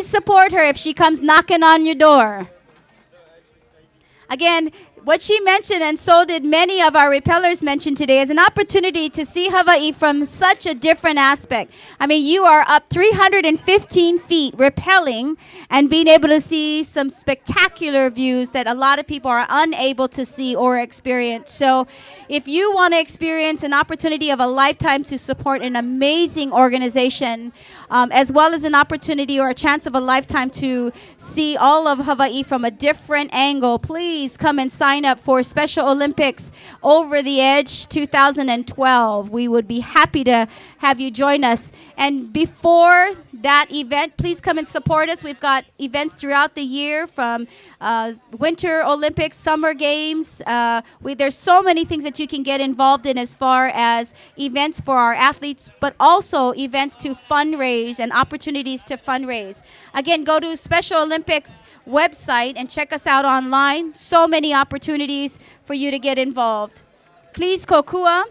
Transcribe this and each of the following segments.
support her if she comes knocking on your door. Again, what she mentioned, and so did many of our repellers mention today, is an opportunity to see Hawaii from such a different aspect. I mean, you are up 315 feet rappelling and being able to see some spectacular views that a lot of people are unable to see or experience. So if you want to experience an opportunity of a lifetime to support an amazing organization, as well as an opportunity or a chance of a lifetime to see all of Hawaii from a different angle, please come and sign up for Special Olympics Over the Edge 2012. We would be happy to have you join us. And before that event, please come and support us. We've got events throughout the year, from Winter Olympics, Summer Games. There's so many things that you can get involved in as far as events for our athletes, but also events to fundraise and opportunities to fundraise. Again, go to Special Olympics website and check us out online. So many opportunities for you to get involved. Please kokua,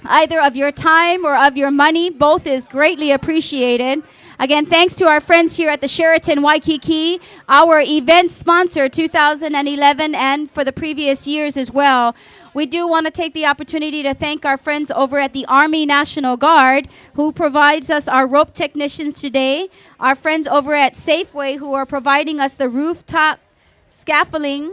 either of your time or of your money. Both is greatly appreciated. Again, thanks to our friends here at the Sheraton Waikiki, our event sponsor 2011 and for the previous years as well. We do want to take the opportunity to thank our friends over at the Army National Guard, who provides us our rope technicians today. Our friends over at Safeway, who are providing us the rooftop scaffolding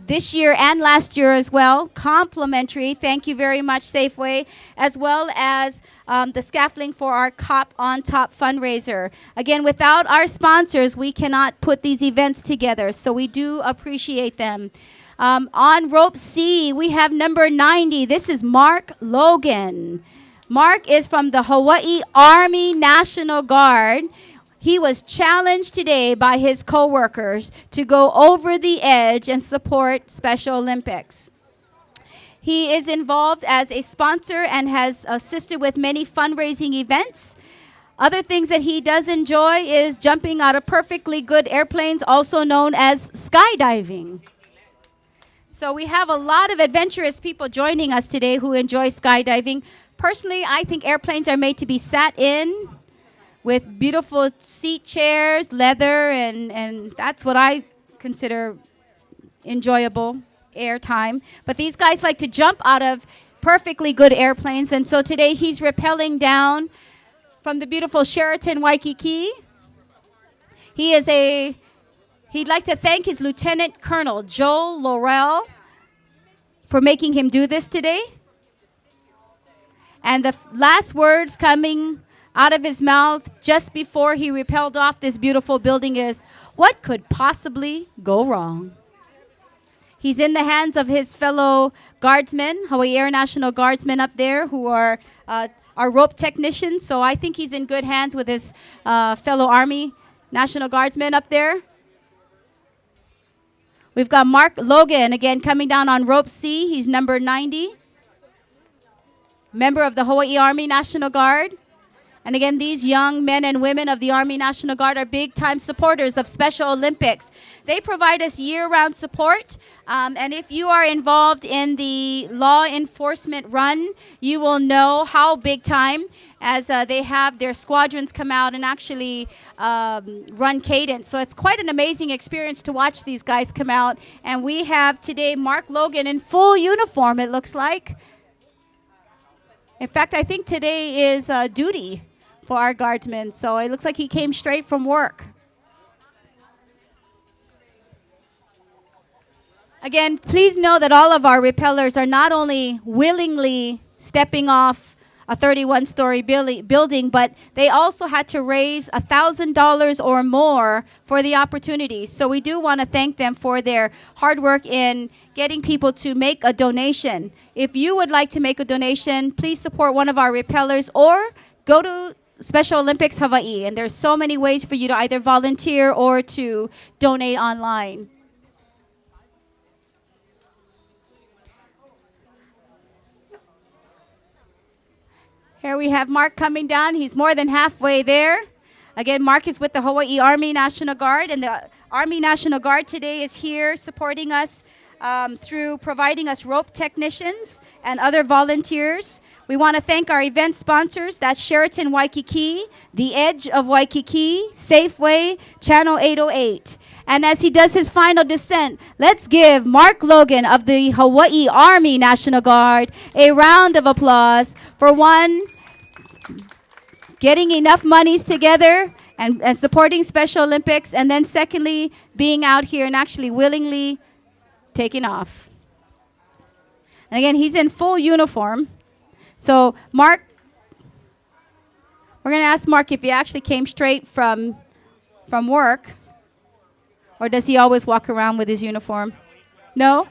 this year and last year as well, complimentary. Thank you very much, Safeway, as well as the scaffolding for our Cop on Top fundraiser. Again, without our sponsors, we cannot put these events together, so we do appreciate them. On rope C, we have number 90. This is Mark Logan. Mark is from the Hawaii Army National Guard. He was challenged today by his coworkers to go over the edge and support Special Olympics. He is involved as a sponsor and has assisted with many fundraising events. Other things that he does enjoy is jumping out of perfectly good airplanes, also known as skydiving. So we have a lot of adventurous people joining us today who enjoy skydiving. Personally, I think airplanes are made to be sat in with beautiful seat chairs, leather, and that's what I consider enjoyable air time. But these guys like to jump out of perfectly good airplanes, and so today he's rappelling down from the beautiful Sheraton Waikiki. He'd like to thank his Lieutenant Colonel, Joel Laurel, for making him do this today. And the last words coming out of his mouth just before he rappelled off this beautiful building is, "What could possibly go wrong?" He's in the hands of his fellow guardsmen, Hawaii Air National Guardsmen up there, who are our rope technicians. So I think he's in good hands with his fellow Army National Guardsmen up there. We've got Mark Logan, again, coming down on rope C. He's number 90, member of the Hawaii Army National Guard. And again, these young men and women of the Army National Guard are big-time supporters of Special Olympics. They provide us year-round support. And if you are involved in the law enforcement run, you will know how big-time, as they have their squadrons come out and actually run cadence. So it's quite an amazing experience to watch these guys come out. And we have today Mark Logan in full uniform, it looks like. In fact, I think today is duty for our guardsmen. So it looks like he came straight from work. Again, please know that all of our rappellers are not only willingly stepping off a 31-story building, but they also had to raise $1,000 or more for the opportunity. So we do want to thank them for their hard work in getting people to make a donation. If you would like to make a donation, please support one of our rappellers or go to Special Olympics Hawaii. And there's so many ways for you to either volunteer or to donate online. Here we have Mark coming down. He's more than halfway there. Again, Mark is with the Hawaii Army National Guard, and the Army National Guard today is here supporting us through providing us rope technicians and other volunteers. We want to thank our event sponsors. That's Sheraton Waikiki, The Edge of Waikiki, Safeway, Channel 808. And as he does his final descent, let's give Mark Logan of the Hawaii Army National Guard a round of applause for one, getting enough monies together and supporting Special Olympics, and then secondly, being out here and actually willingly taking off. And again, he's in full uniform. So Mark, we're going to ask Mark if he actually came straight from work, or does he always walk around with his uniform? No?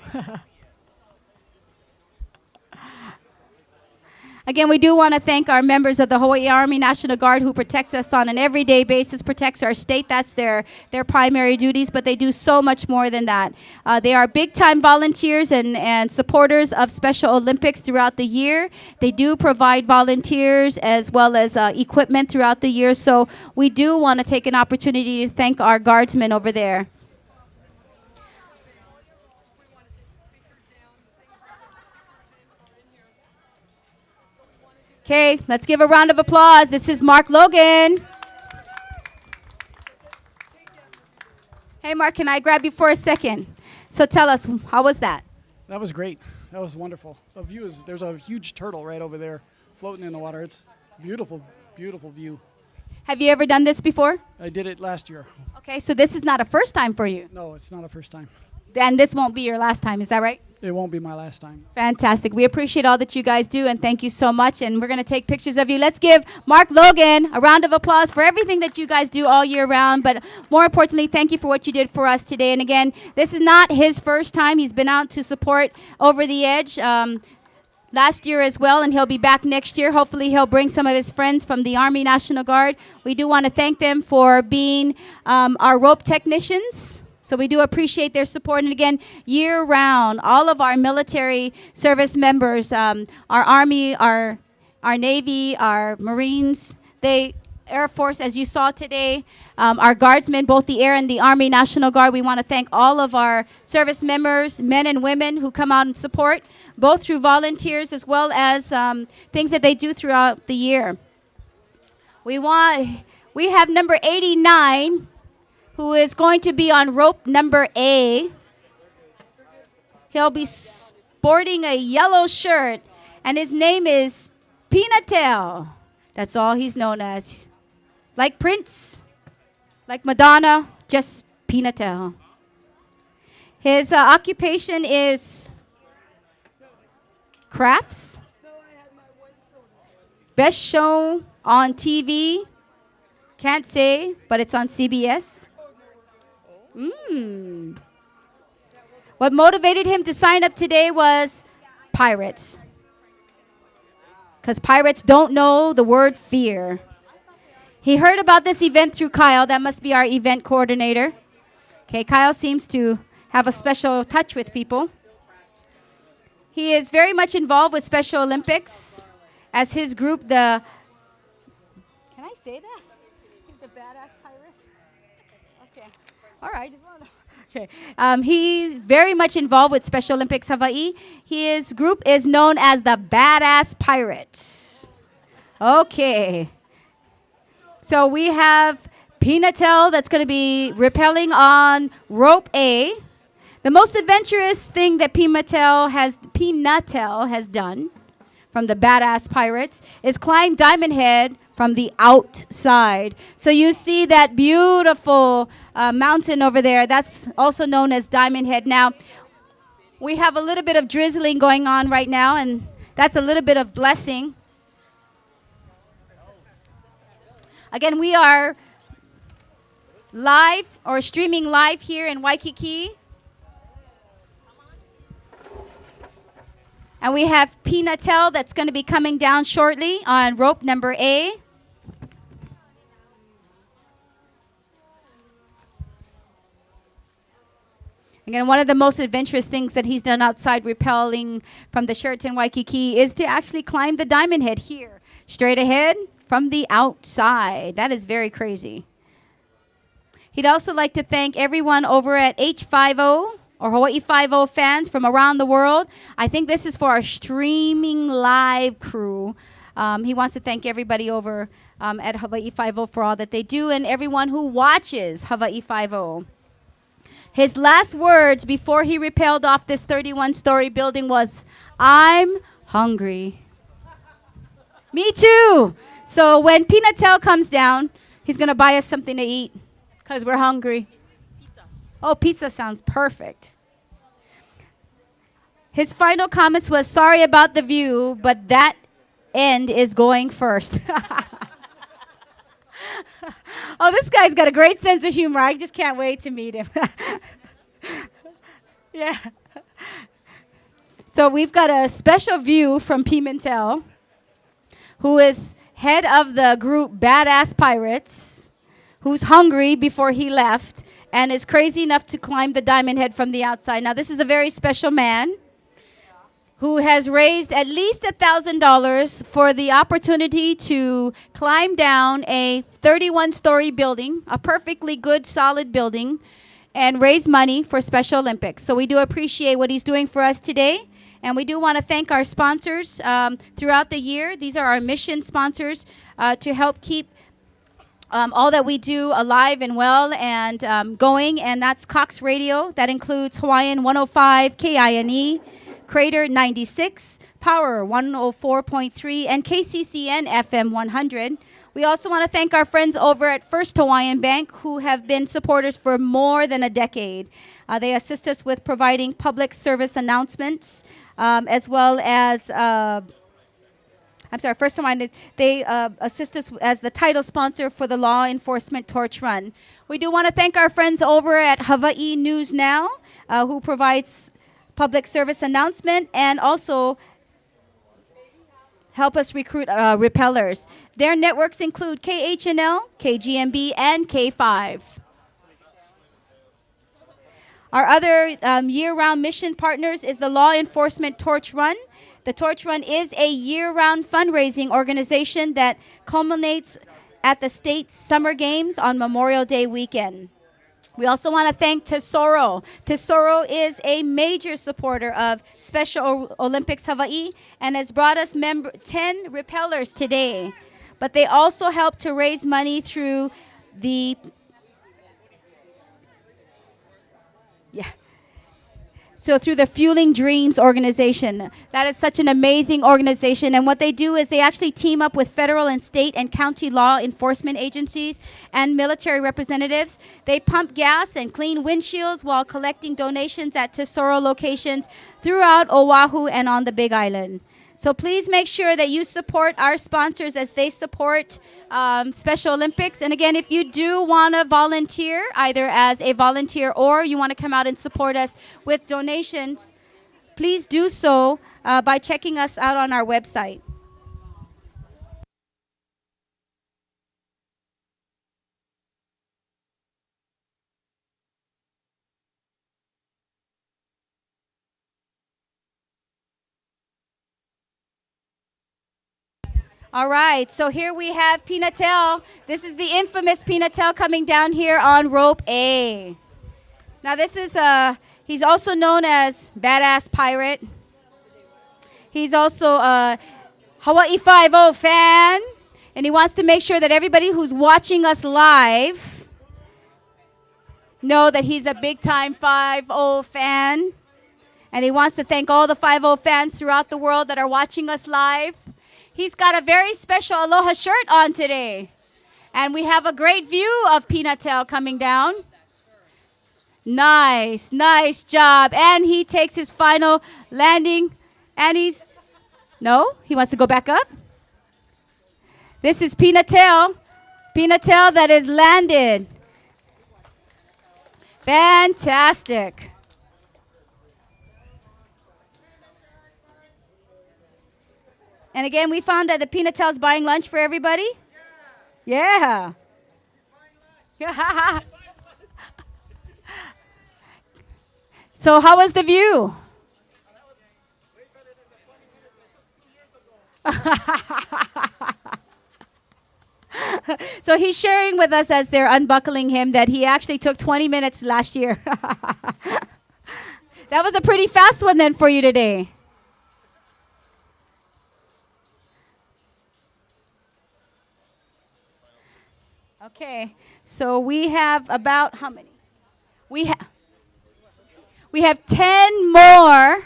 Again, we do want to thank our members of the Hawaii Army National Guard who protect us on an everyday basis, protects our state. That's their primary duties, but they do so much more than that. They are big-time volunteers and supporters of Special Olympics throughout the year. They do provide volunteers as well as equipment throughout the year, so we do want to take an opportunity to thank our guardsmen over there. Okay, let's give a round of applause. This is Mark Logan. Hey, Mark, can I grab you for a second? So tell us, how was that? That was great. That was wonderful. The view is, there's a huge turtle right over there floating in the water. It's beautiful, beautiful view. Have you ever done this before? I did it last year. Okay, so this is not a first time for you. No, it's not a first time. And this won't be your last time, is that right? It won't be my last time. Fantastic. We appreciate all that you guys do, and thank you so much. And we're going to take pictures of you. Let's give Mark Logan a round of applause for everything that you guys do all year round. But more importantly, thank you for what you did for us today. And again, this is not his first time. He's been out to support Over the Edge last year as well, and he'll be back next year. Hopefully, he'll bring some of his friends from the Army National Guard. We do want to thank them for being our rope technicians. So we do appreciate their support. And again, year-round, all of our military service members, our Army, our Navy, our Marines, Air Force, as you saw today, our Guardsmen, both the Air and the Army National Guard. We want to thank all of our service members, men and women who come out and support, both through volunteers as well as things that they do throughout the year. We have number 89, who is going to be on rope number A. He'll be sporting a yellow shirt, and his name is Pinatel. That's all he's known as. Like Prince, like Madonna, just Pinatel. His occupation is crafts. Best show on TV. Can't say, but it's on CBS. What motivated him to sign up today was pirates. Because pirates don't know the word fear. He heard about this event through Kyle. That must be our event coordinator. Okay, Kyle seems to have a special touch with people. He is very much involved with Special Olympics. As his group, Can I say that? The Badass Pirates? Okay. All right. Okay. He's very much involved with Special Olympics Hawaii. His group is known as the Badass Pirates. Okay. So we have Pinatel that's going to be rappelling on rope A. The most adventurous thing that Pinatel has done from the Badass Pirates is climb Diamond Head from the outside. So you see that beautiful mountain over there. That's also known as Diamond Head. Now, we have a little bit of drizzling going on right now, and that's a little bit of blessing. Again, we are live or streaming live here in Waikiki. And we have Pinatel that's going to be coming down shortly on rope number A. Again, one of the most adventurous things that he's done outside rappelling from the Sheraton Waikiki is to actually climb the Diamond Head here, straight ahead from the outside. That is very crazy. He'd also like to thank everyone over at H50 or Hawaii Five-0 fans from around the world. I think this is for our streaming live crew. He wants to thank everybody over at Hawaii Five-0 for all that they do and everyone who watches Hawaii Five-0. His last words before he rappelled off this 31-story building was, "I'm hungry." Me too. So when Pinatel comes down, he's going to buy us something to eat because we're hungry. Pizza. Oh, pizza sounds perfect. His final comments was, "Sorry about the view, but that end is going first." Oh, this guy's got a great sense of humor. I just can't wait to meet him. Yeah. So we've got a special view from Pimentel, who is head of the group Badass Pirates, who's hungry before he left and is crazy enough to climb the Diamond Head from the outside. Now, this is a very special man who has raised at least $1,000 for the opportunity to climb down a 31-story building, a perfectly good, solid building, and raise money for Special Olympics. So we do appreciate what he's doing for us today. And we do want to thank our sponsors throughout the year. These are our mission sponsors to help keep all that we do alive and well and going. And that's Cox Radio. That includes Hawaiian 105, KINE, Crater 96, Power 104.3, and KCCN FM 100. We also want to thank our friends over at First Hawaiian Bank who have been supporters for more than a decade. They assist us with providing public service announcements as well as, First Hawaiian, they assist us as the title sponsor for the Law Enforcement Torch Run. We do want to thank our friends over at Hawaii News Now who provides public service announcement and also help us recruit rappellers. Their networks include KHNL, KGMB, and K5. Our other year-round mission partners is the Law Enforcement Torch Run. The Torch Run is a year-round fundraising organization that culminates at the state summer games on Memorial Day weekend. We also want to thank Tesoro. Tesoro is a major supporter of Special Olympics Hawaii and has brought us 10 rappellers today. But they also help to raise money through the through the Fueling Dreams organization. That is such an amazing organization. And what they do is they actually team up with federal and state and county law enforcement agencies and military representatives. They pump gas and clean windshields while collecting donations at Tesoro locations throughout Oahu and on the Big Island. So please make sure that you support our sponsors as they support Special Olympics. And again, if you do want to volunteer, either as a volunteer or you want to come out and support us with donations, please do so by checking us out on our website. All right, so here we have Pinatel. This is the infamous Pinatel coming down here on rope A. Now this is, he's also known as Badass Pirate. He's also a Hawaii Five-0 fan, and he wants to make sure that everybody who's watching us live know that he's a big-time Five-0 fan. And he wants to thank all the Five-0 fans throughout the world that are watching us live. He's got a very special Aloha shirt on today. And we have a great view of Pinatel coming down. Nice, nice job. And he takes his final landing. And he's, no, he wants to go back up. This is Pinatel. Pinatel that is landed. Fantastic. And again, we found that the Pinatel's buying lunch for everybody. Yeah. So how was the view? So he's sharing with us as they're unbuckling him that he actually took 20 minutes last year. That was a pretty fast one then for you today. Okay, so we have about how many? We have 10 more.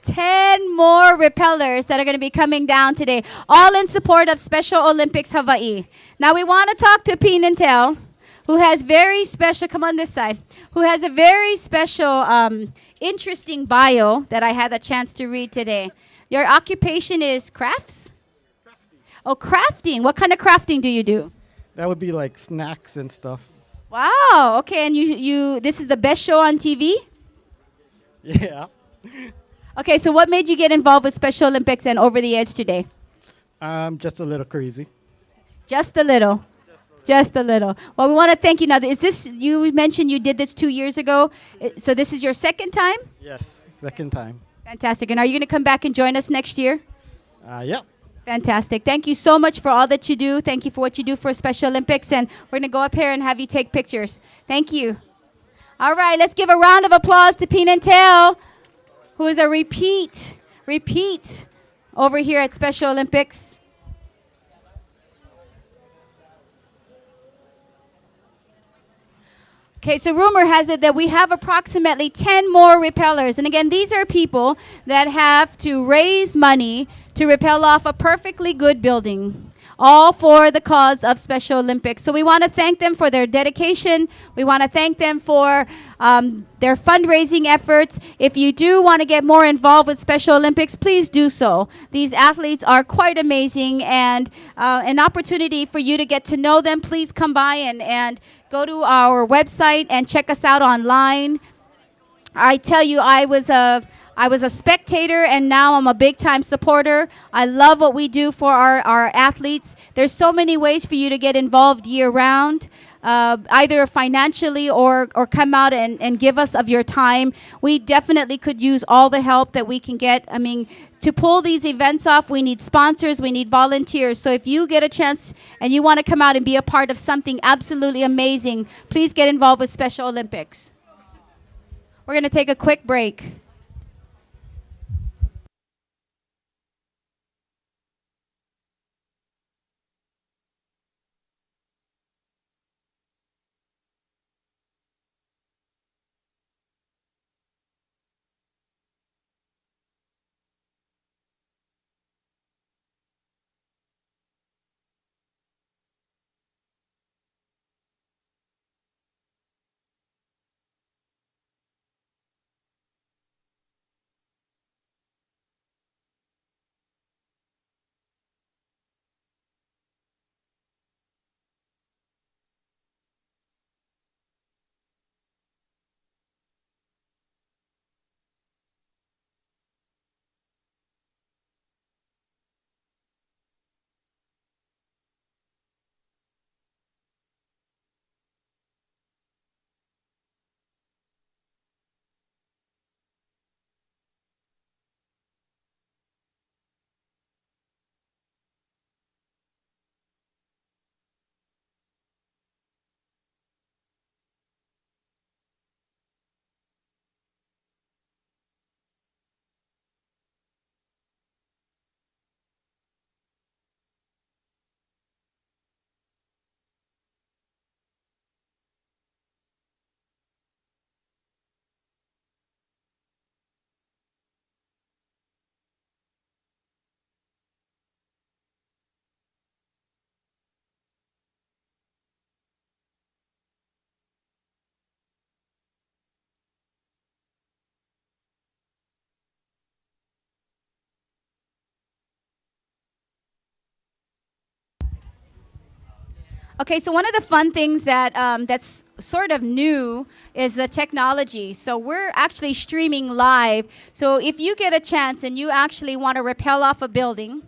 10 more repellers that are going to be coming down today, all in support of Special Olympics Hawaii. Now we want to talk to Pinantel, who has very special, come on this side, who has a very special, interesting bio that I had a chance to read today. Your occupation is crafts? Oh, crafting. What kind of crafting do you do? That would be like snacks and stuff. Wow. Okay, and you this is the best show on TV? Yeah. Okay, so what made you get involved with Special Olympics and Over the Edge today? Just a little crazy. Just a little. Just a little. Well, we want to thank you. Now, is this, you mentioned you did this 2 years ago. So this is your second time? Yes, second time. Fantastic. And are you going to come back and join us next year? Yep. Fantastic. Thank you so much for all that you do. Thank you for what you do for Special Olympics. And we're going to go up here and have you take pictures. Thank you. All right, let's give a round of applause to Pinantel, who is a repeat over here at Special Olympics. Okay, so rumor has it that we have approximately 10 more repellers. And again, these are people that have to raise money to repel off a perfectly good building, all for the cause of Special Olympics. So we want to thank them for their dedication. We want to thank them for their fundraising efforts. If you do want to get more involved with Special Olympics, please do so. These athletes are quite amazing, and an opportunity for you to get to know them. Please come by and go to our website and check us out online. I tell you, I was a spectator, and now I'm a big-time supporter. I love what we do for our athletes. There's so many ways for you to get involved year-round, either financially or come out and give us of your time. We definitely could use all the help that we can get. I mean, to pull these events off, we need sponsors, we need volunteers. So if you get a chance and you want to come out and be a part of something absolutely amazing, please get involved with Special Olympics. We're going to take a quick break. Okay, so one of the fun things that's sort of new is the technology. So we're actually streaming live. So if you get a chance and you actually want to rappel off a building,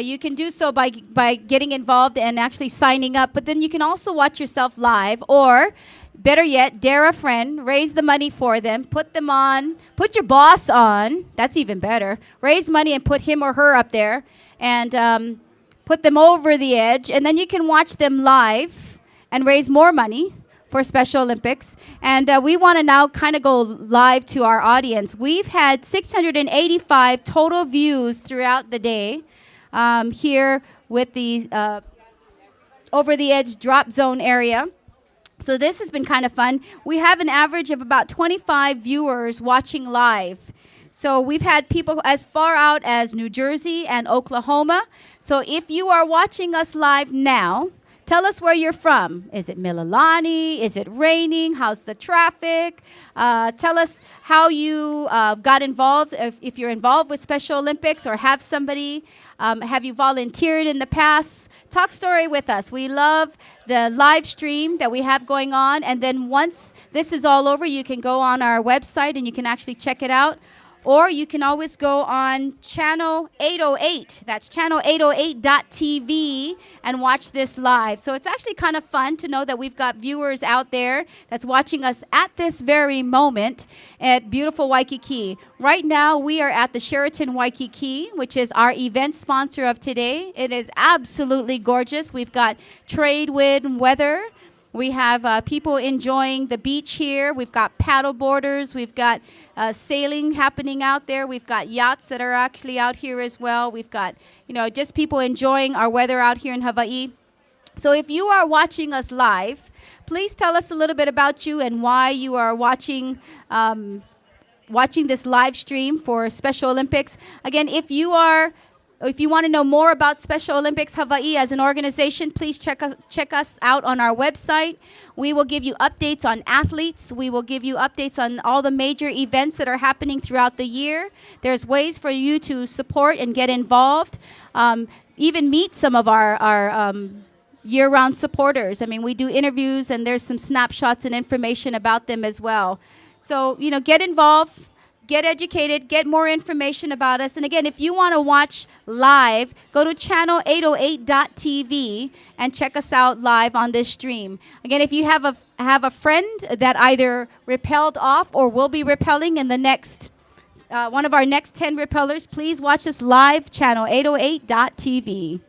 you can do so by getting involved and actually signing up. But then you can also watch yourself live, or better yet, dare a friend, raise the money for them, put them on, put your boss on. That's even better. Raise money and put him or her up there, and put them over the edge, and then you can watch them live and raise more money for Special Olympics. And we want to now kind of go live to our audience. We've had 685 total views throughout the day here with the over the edge drop zone area. So this has been kind of fun. We have an average of about 25 viewers watching live. So we've had people as far out as New Jersey and Oklahoma. So if you are watching us live now, tell us where you're from. Is it Mililani? Is it raining? How's the traffic? Tell us how you got involved, if you're involved with Special Olympics or have somebody. Have you volunteered in the past? Talk story with us. We love the live stream that we have going on. And then once this is all over, you can go on our website and you can actually check it out. Or you can always go on channel 808. That's channel808.tv and watch this live. So it's actually kind of fun to know that we've got viewers out there that's watching us at this very moment at beautiful Waikiki. Right now, we are at the Sheraton Waikiki, which is our event sponsor of today. It is absolutely gorgeous. We've got trade wind weather. We have people enjoying the beach here. We've got paddle boarders. We've got sailing happening out there. We've got yachts that are actually out here as well. We've got, just people enjoying our weather out here in Hawaii. So if you are watching us live, please tell us a little bit about you and why you are watching this live stream for Special Olympics. Again, if you want to know more about Special Olympics Hawaii as an organization, please check us out on our website. We will give you updates on athletes. We will give you updates on all the major events that are happening throughout the year. There's ways for you to support and get involved, even meet some of our year-round supporters. I mean, we do interviews, and there's some snapshots and information about them as well. So, get involved. Get educated, get more information about us. And again, if you want to watch live, go to channel808.tv and check us out live on this stream. Again, if you have a friend that either repelled off or will be repelling in the next, one of our next 10 repellers, please watch us live, channel808.tv.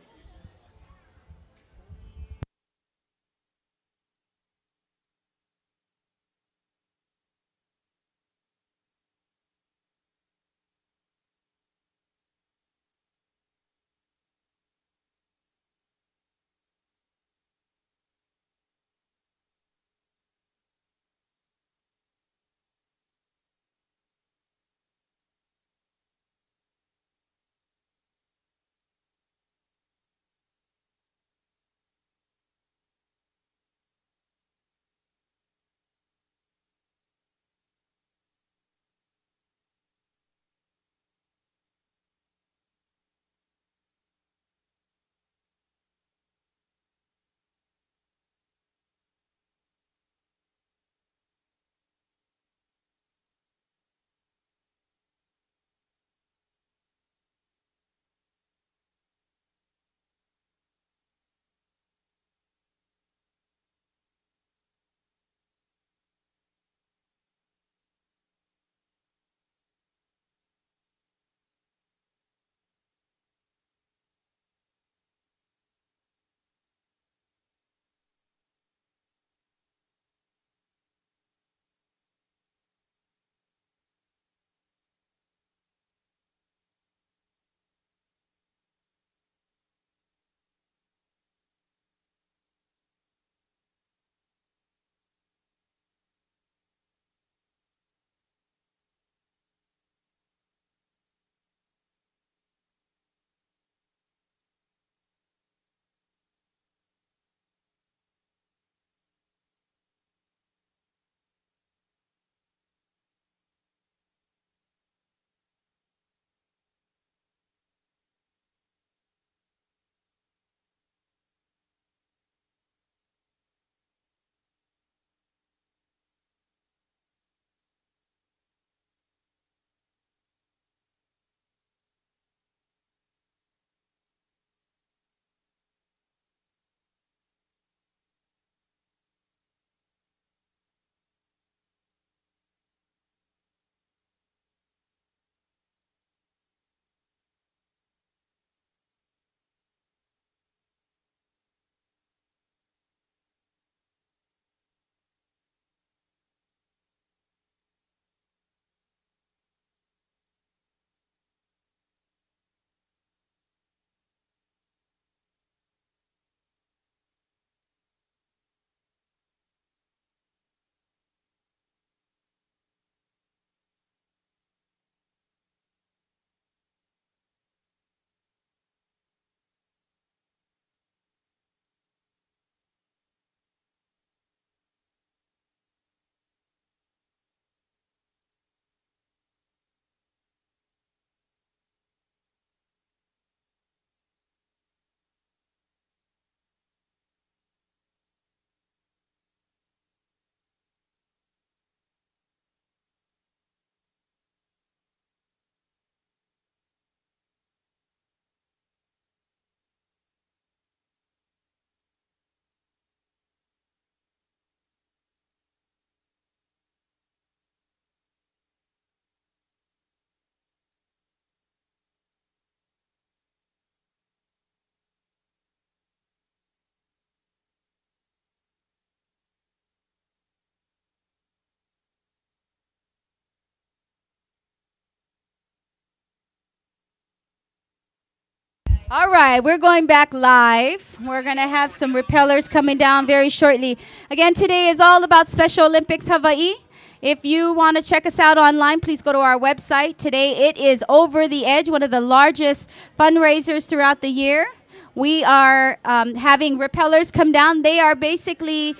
All right, we're going back live. We're going to have some repellers coming down very shortly. Again, today is all about Special Olympics Hawaii. If you want to check us out online, please go to our website. Today it is Over the Edge, one of the largest fundraisers throughout the year. We are having repellers come down. They are basically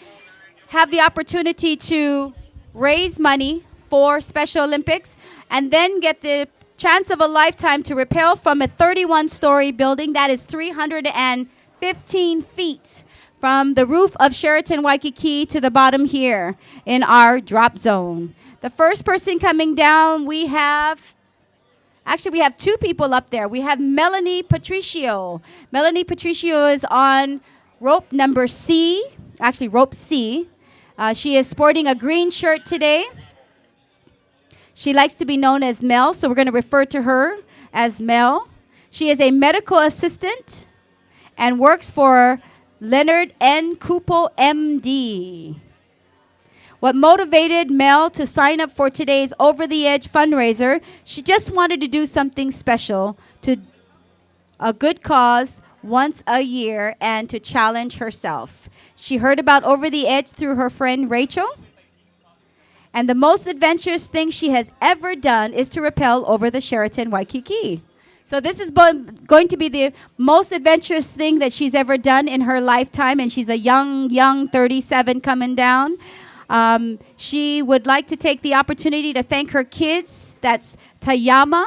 have the opportunity to raise money for Special Olympics and then get the chance of a lifetime to rappel from a 31-story building that is 315 feet from the roof of Sheraton Waikiki to the bottom here in our drop zone. The first person coming down, we have two people up there. We have Melanie Patricio. Melanie Patricio is on rope number C, actually rope C. She is sporting a green shirt today. She likes to be known as Mel, so we're going to refer to her as Mel. She is a medical assistant and works for Leonard N. Kupo, MD. What motivated Mel to sign up for today's Over the Edge fundraiser, she just wanted to do something special to a good cause once a year and to challenge herself. She heard about Over the Edge through her friend Rachel. And the most adventurous thing she has ever done is to rappel over the Sheraton Waikiki. So this is going to be the most adventurous thing that she's ever done in her lifetime. And she's a young 37 coming down. She would like to take the opportunity to thank her kids. That's Tayama,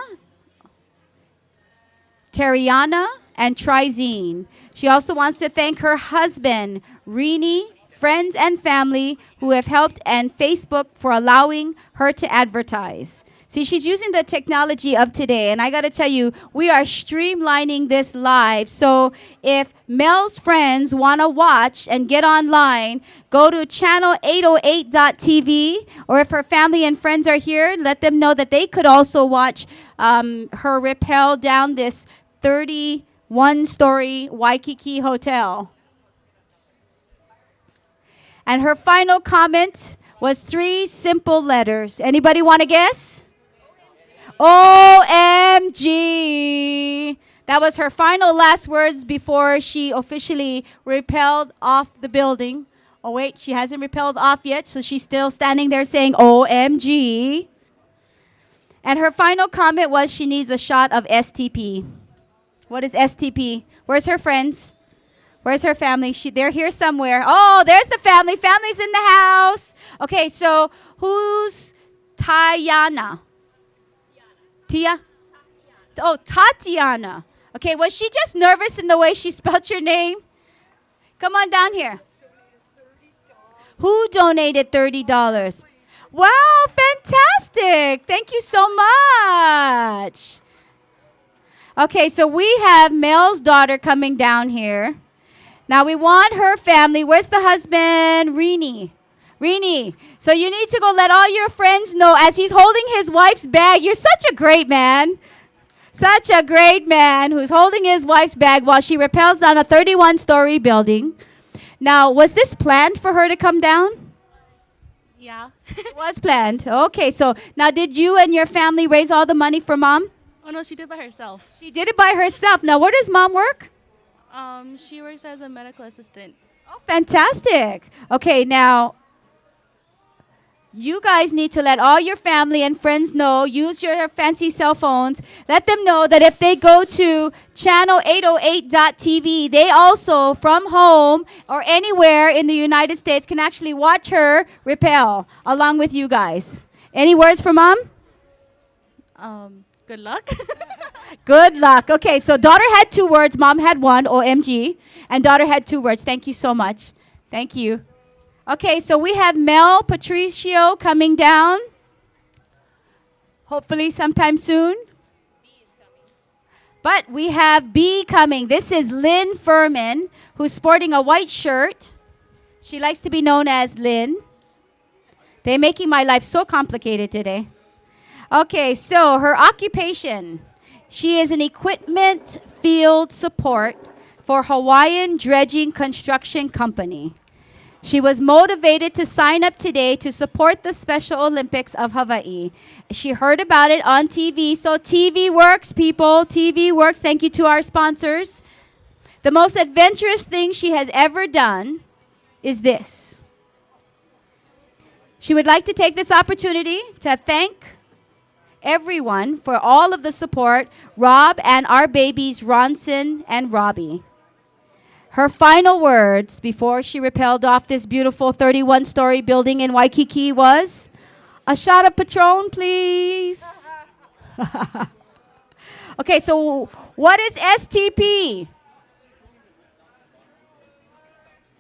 Tariana, and Trizine. She also wants to thank her husband, Rini, friends and family who have helped, and Facebook for allowing her to advertise. See, she's using the technology of today, and I got to tell you, we are streamlining this live. So if Mel's friends want to watch and get online, go to channel808.tv, or if her family and friends are here, let them know that they could also watch her rappel down this 31-story Waikiki hotel. And her final comment was 3 simple letters. Anybody want to guess? OMG. That was her final last words before she officially rappelled off the building. Oh, wait, she hasn't rappelled off yet, so she's still standing there saying OMG. And her final comment was she needs a shot of STP. What is STP? Where's her friends? Where's her family? They're here somewhere. Oh, there's the family. Family's in the house. Okay, so who's Tayana? Tia? Oh, Tatiana. Okay, was she just nervous in the way she spelled your name? Come on down here. Who donated $30? Wow, fantastic. Thank you so much. Okay, so we have Mel's daughter coming down here. Now we want her family. Where's the husband? Rini. So you need to go let all your friends know as he's holding his wife's bag. You're such a great man. Such a great man who's holding his wife's bag while she rappels down a 31-story building. Now, was this planned for her to come down? Yeah. It was planned. Okay, so now did you and your family raise all the money for Mom? Oh, no, she did by herself. She did it by herself. Now, where does Mom work? She works as a medical assistant. Oh, fantastic. Okay, now, you guys need to let all your family and friends know. Use your fancy cell phones. Let them know that if they go to channel808.tv, they also, from home or anywhere in the United States, can actually watch her rappel along with you guys. Any words for Mom? Good luck. Good luck. Okay, so daughter had 2 words. Mom had 1, OMG. And daughter had 2 words. Thank you so much. Thank you. Okay, so we have Mel Patricio coming down. Hopefully sometime soon. But we have B coming. This is Lynn Furman, who's sporting a white shirt. She likes to be known as Lynn. They're making my life so complicated today. Okay, so her occupation. She is an equipment field support for Hawaiian Dredging Construction Company. She was motivated to sign up today to support the Special Olympics of Hawaii. She heard about it on TV. So TV works, people. TV works. Thank you to our sponsors. The most adventurous thing she has ever done is this. She would like to take this opportunity to thank everyone for all of the support, Rob and our babies, Ronson and Robbie. Her final words before she rappelled off this beautiful 31-story building in Waikiki was, "A shot of Patron, please." Okay, so what is STP?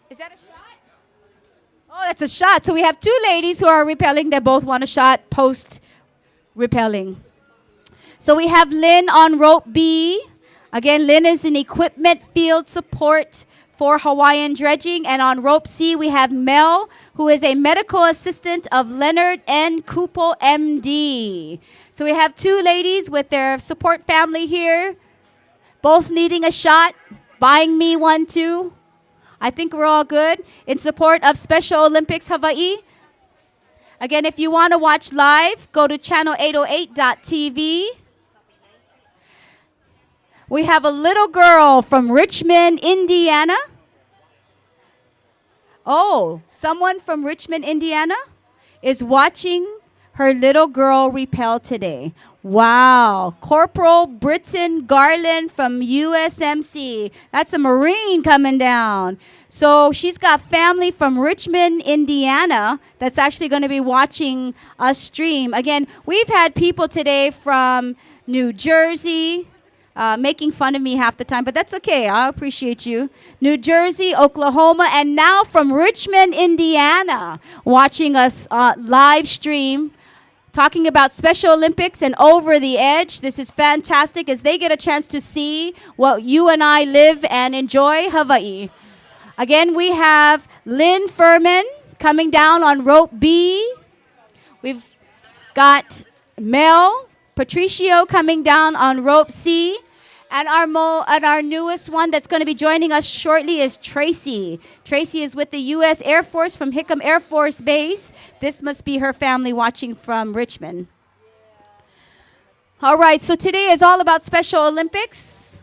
Is that a shot? Oh, that's a shot. So we have two ladies who are rappelling that both want a shot post-rappelling. So we have Lynn on rope B. Again, Lynn is an equipment field support for Hawaiian dredging. And on rope C, we have Mel, who is a medical assistant of Leonard N. Kupel, MD. So we have two ladies with their support family here, both needing a shot, buying me one too. I think we're all good in support of Special Olympics Hawaii. Again, if you want to watch live, go to channel808.tv. We have a little girl from Richmond, Indiana. Oh, someone from Richmond, Indiana is watching her little girl rappel today. Wow. Corporal Britton Garland from USMC. That's a Marine coming down. So she's got family from Richmond, Indiana that's actually going to be watching us stream. Again, we've had people today from New Jersey, making fun of me half the time, but that's okay. I appreciate you. New Jersey, Oklahoma, and now from Richmond, Indiana, watching us live stream, talking about Special Olympics and Over the Edge. This is fantastic as they get a chance to see what you and I live and enjoy Hawaii. Again, we have Lynn Furman coming down on rope B. We've got Mel Patricio coming down on rope C. And our newest one that's going to be joining us shortly is Tracy. Tracy is with the U.S. Air Force from Hickam Air Force Base. This must be her family watching from Richmond. All right, so today is all about Special Olympics.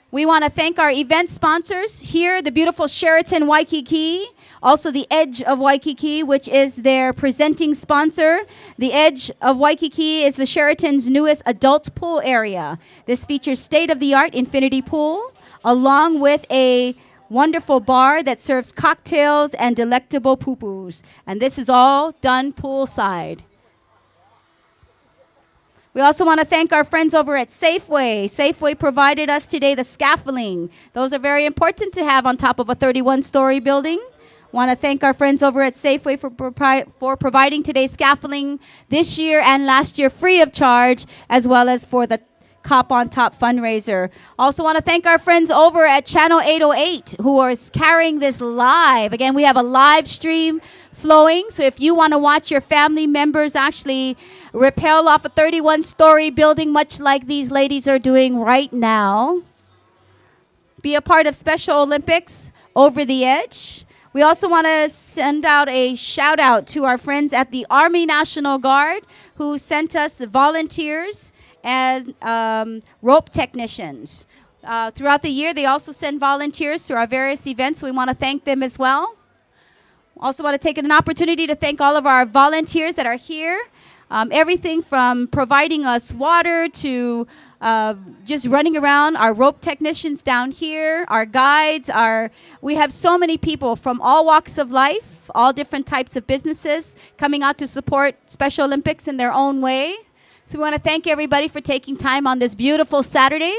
We want to thank our event sponsors here, the beautiful Sheraton Waikiki, also the Edge of Waikiki, which is their presenting sponsor. The Edge of Waikiki is the Sheraton's newest adult pool area. This features state-of-the-art infinity pool, along with a wonderful bar that serves cocktails and delectable poo-poos. And this is all done poolside. We also want to thank our friends over at Safeway. Safeway provided us today the scaffolding. Those are very important to have on top of a 31-story building. Want to thank our friends over at Safeway for providing today's scaffolding this year and last year free of charge, as well as for the Cop on Top fundraiser. Also want to thank our friends over at Channel 808 who are carrying this live. Again, we have a live stream flowing, so if you want to watch your family members actually rappel off a 31-story building, much like these ladies are doing right now, be a part of Special Olympics Over the Edge. We also want to send out a shout out to our friends at the Army National Guard who sent us the volunteers as rope technicians. Throughout the year, they also send volunteers to our various events, so we want to thank them as well. Also want to take an opportunity to thank all of our volunteers that are here. Everything from providing us water to just running around, our rope technicians down here, our guides, we have so many people from all walks of life, all different types of businesses coming out to support Special Olympics in their own way. So we want to thank everybody for taking time on this beautiful Saturday.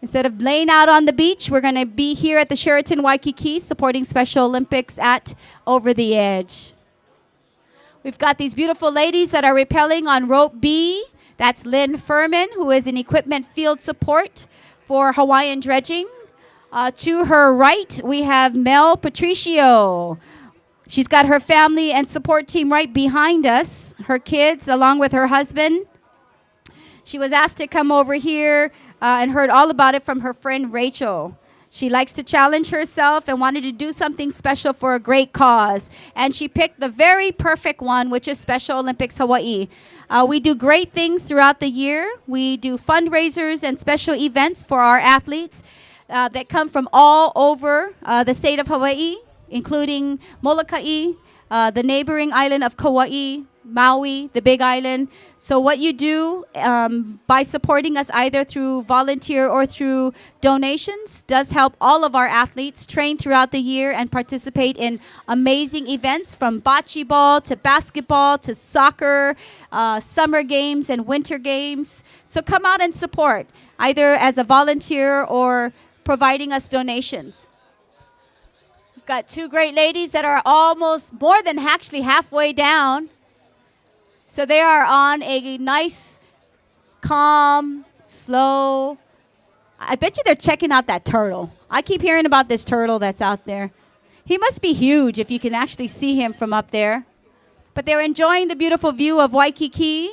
Instead of laying out on the beach, we're going to be here at the Sheraton Waikiki supporting Special Olympics at Over the Edge. We've got these beautiful ladies that are rappelling on rope B. That's Lynn Furman, who is an equipment field support for Hawaiian dredging. To her right, we have Mel Patricio. She's got her family and support team right behind us, her kids, along with her husband. She was asked to come over here and heard all about it from her friend Rachel. She likes to challenge herself and wanted to do something special for a great cause. And she picked the very perfect one, which is Special Olympics Hawaii. We do great things throughout the year. We do fundraisers and special events for our athletes that come from all over the state of Hawaii, including Molokai, the neighboring island of Kauai, Maui, the Big Island. So what you do by supporting us either through volunteer or through donations does help all of our athletes train throughout the year and participate in amazing events from bocce ball to basketball to soccer, summer games and winter games. So come out and support either as a volunteer or providing us donations. We've got two great ladies that are almost more than actually halfway down. So they are on a nice, calm, slow. I bet you they're checking out that turtle. I keep hearing about this turtle that's out there. He must be huge if you can actually see him from up there. But they're enjoying the beautiful view of Waikiki.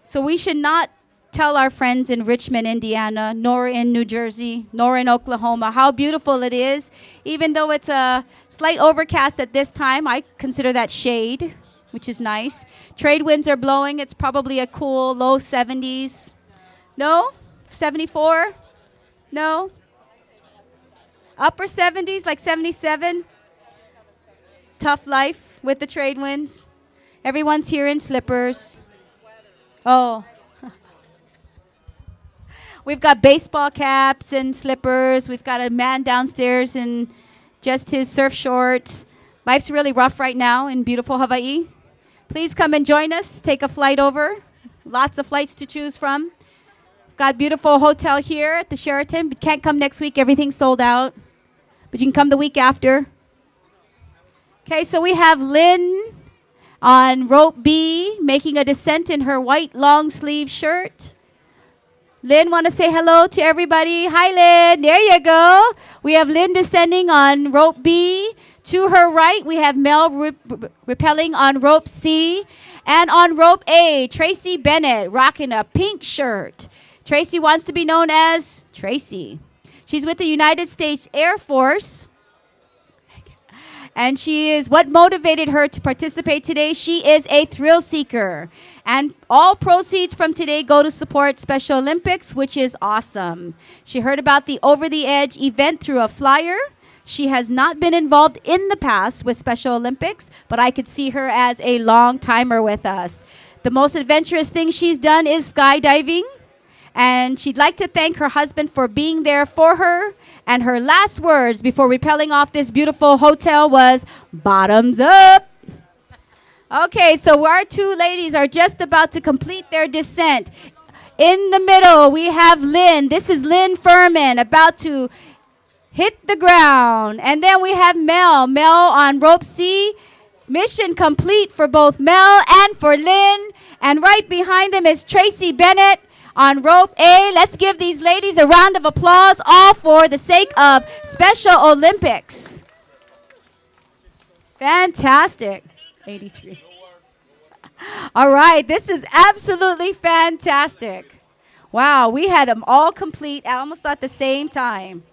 So we should not tell our friends in Richmond, Indiana, nor in New Jersey, nor in Oklahoma how beautiful it is. Even though it's a slight overcast at this time, I consider that shade, which is nice. Trade winds are blowing. It's probably a cool low 70s. No? 74? No? Upper 70s, like 77? Tough life with the trade winds. Everyone's here in slippers. Oh. We've got baseball caps and slippers. We've got a man downstairs in just his surf shorts. Life's really rough right now in beautiful Hawaii. Please come and join us. Take a flight over. Lots of flights to choose from. Got a beautiful hotel here at the Sheraton, but can't come next week. Everything's sold out. But you can come the week after. Okay, so we have Lynn on rope B making a descent in her white long sleeve shirt. Lynn, want to say hello to everybody? Hi, Lynn. There you go. We have Lynn descending on rope B. To her right, we have Mel rappelling on rope C. And on rope A, Tracy Bennett rocking a pink shirt. Tracy wants to be known as Tracy. She's with the United States Air Force. And she is what motivated her to participate today. She is a thrill seeker. And all proceeds from today go to support Special Olympics, which is awesome. She heard about the Over the Edge event through a flyer. She has not been involved in the past with Special Olympics, but I could see her as a long timer with us. The most adventurous thing she's done is skydiving. And she'd like to thank her husband for being there for her. And her last words before rappelling off this beautiful hotel was, "Bottoms up." Okay, so our two ladies are just about to complete their descent. In the middle, we have Lynn. This is Lynn Furman about to hit the ground. And then we have Mel. Mel on rope C. Mission complete for both Mel and for Lynn. And right behind them is Tracy Bennett on rope A. Let's give these ladies a round of applause, all for the sake of Special Olympics. Fantastic. 83. All right, this is absolutely fantastic. Wow, we had them all complete almost at the same time.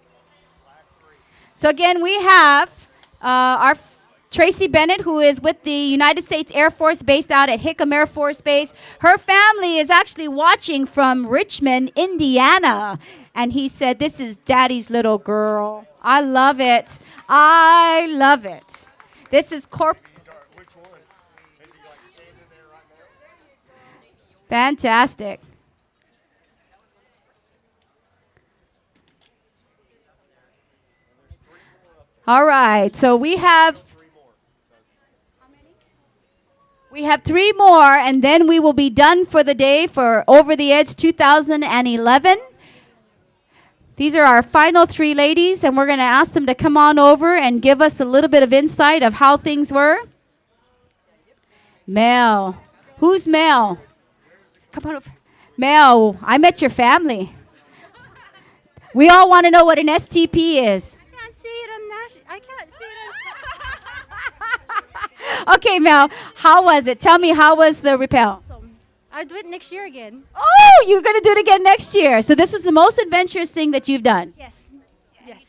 So again, we have our Tracy Bennett, who is with the United States Air Force based out at Hickam Air Force Base. Her family is actually watching from Richmond, Indiana. And he said, "This is Daddy's little girl." I love it. I love it. This is fantastic. All right, so we have three more, and then we will be done for the day for Over the Edge 2011. These are our final three ladies, and we're going to ask them to come on over and give us a little bit of insight of how things were. Mel. Who's Mel? Come on over. Mel, I met your family. We all want to know what an STP is. I can't see it. Okay, Mel, how was it? Tell me, how was the rappel? I'll do it next year again. Oh, you're going to do it again next year. So this is the most adventurous thing that you've done. Yes. Yes.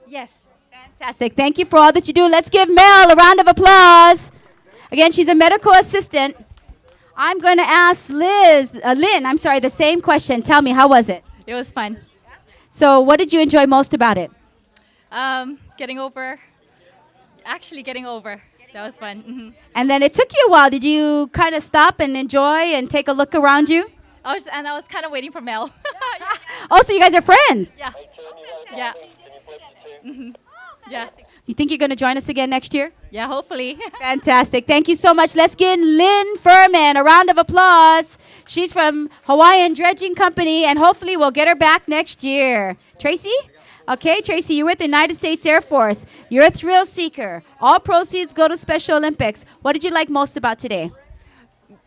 Yes. Fantastic. Thank you for all that you do. Let's give Mel a round of applause. Again, she's a medical assistant. I'm going to ask Lynn, the same question. Tell me, how was it? It was fun. So what did you enjoy most about it? Getting over. Actually, getting over. That was fun. Mhm. And then it took you a while. Did you kind of stop and enjoy and take a look around you? I was kind of waiting for Mel. Oh, so you guys are friends. Yeah. Yeah. Mhm. Yeah. You think you're going to join us again next year? Yeah, hopefully. Fantastic. Thank you so much. Let's give Lynn Furman a round of applause. She's from Hawaiian Dredging Company, and hopefully we'll get her back next year. Tracy? Okay, Tracy, you're with the United States Air Force. You're a thrill seeker. All proceeds go to Special Olympics. What did you like most about today?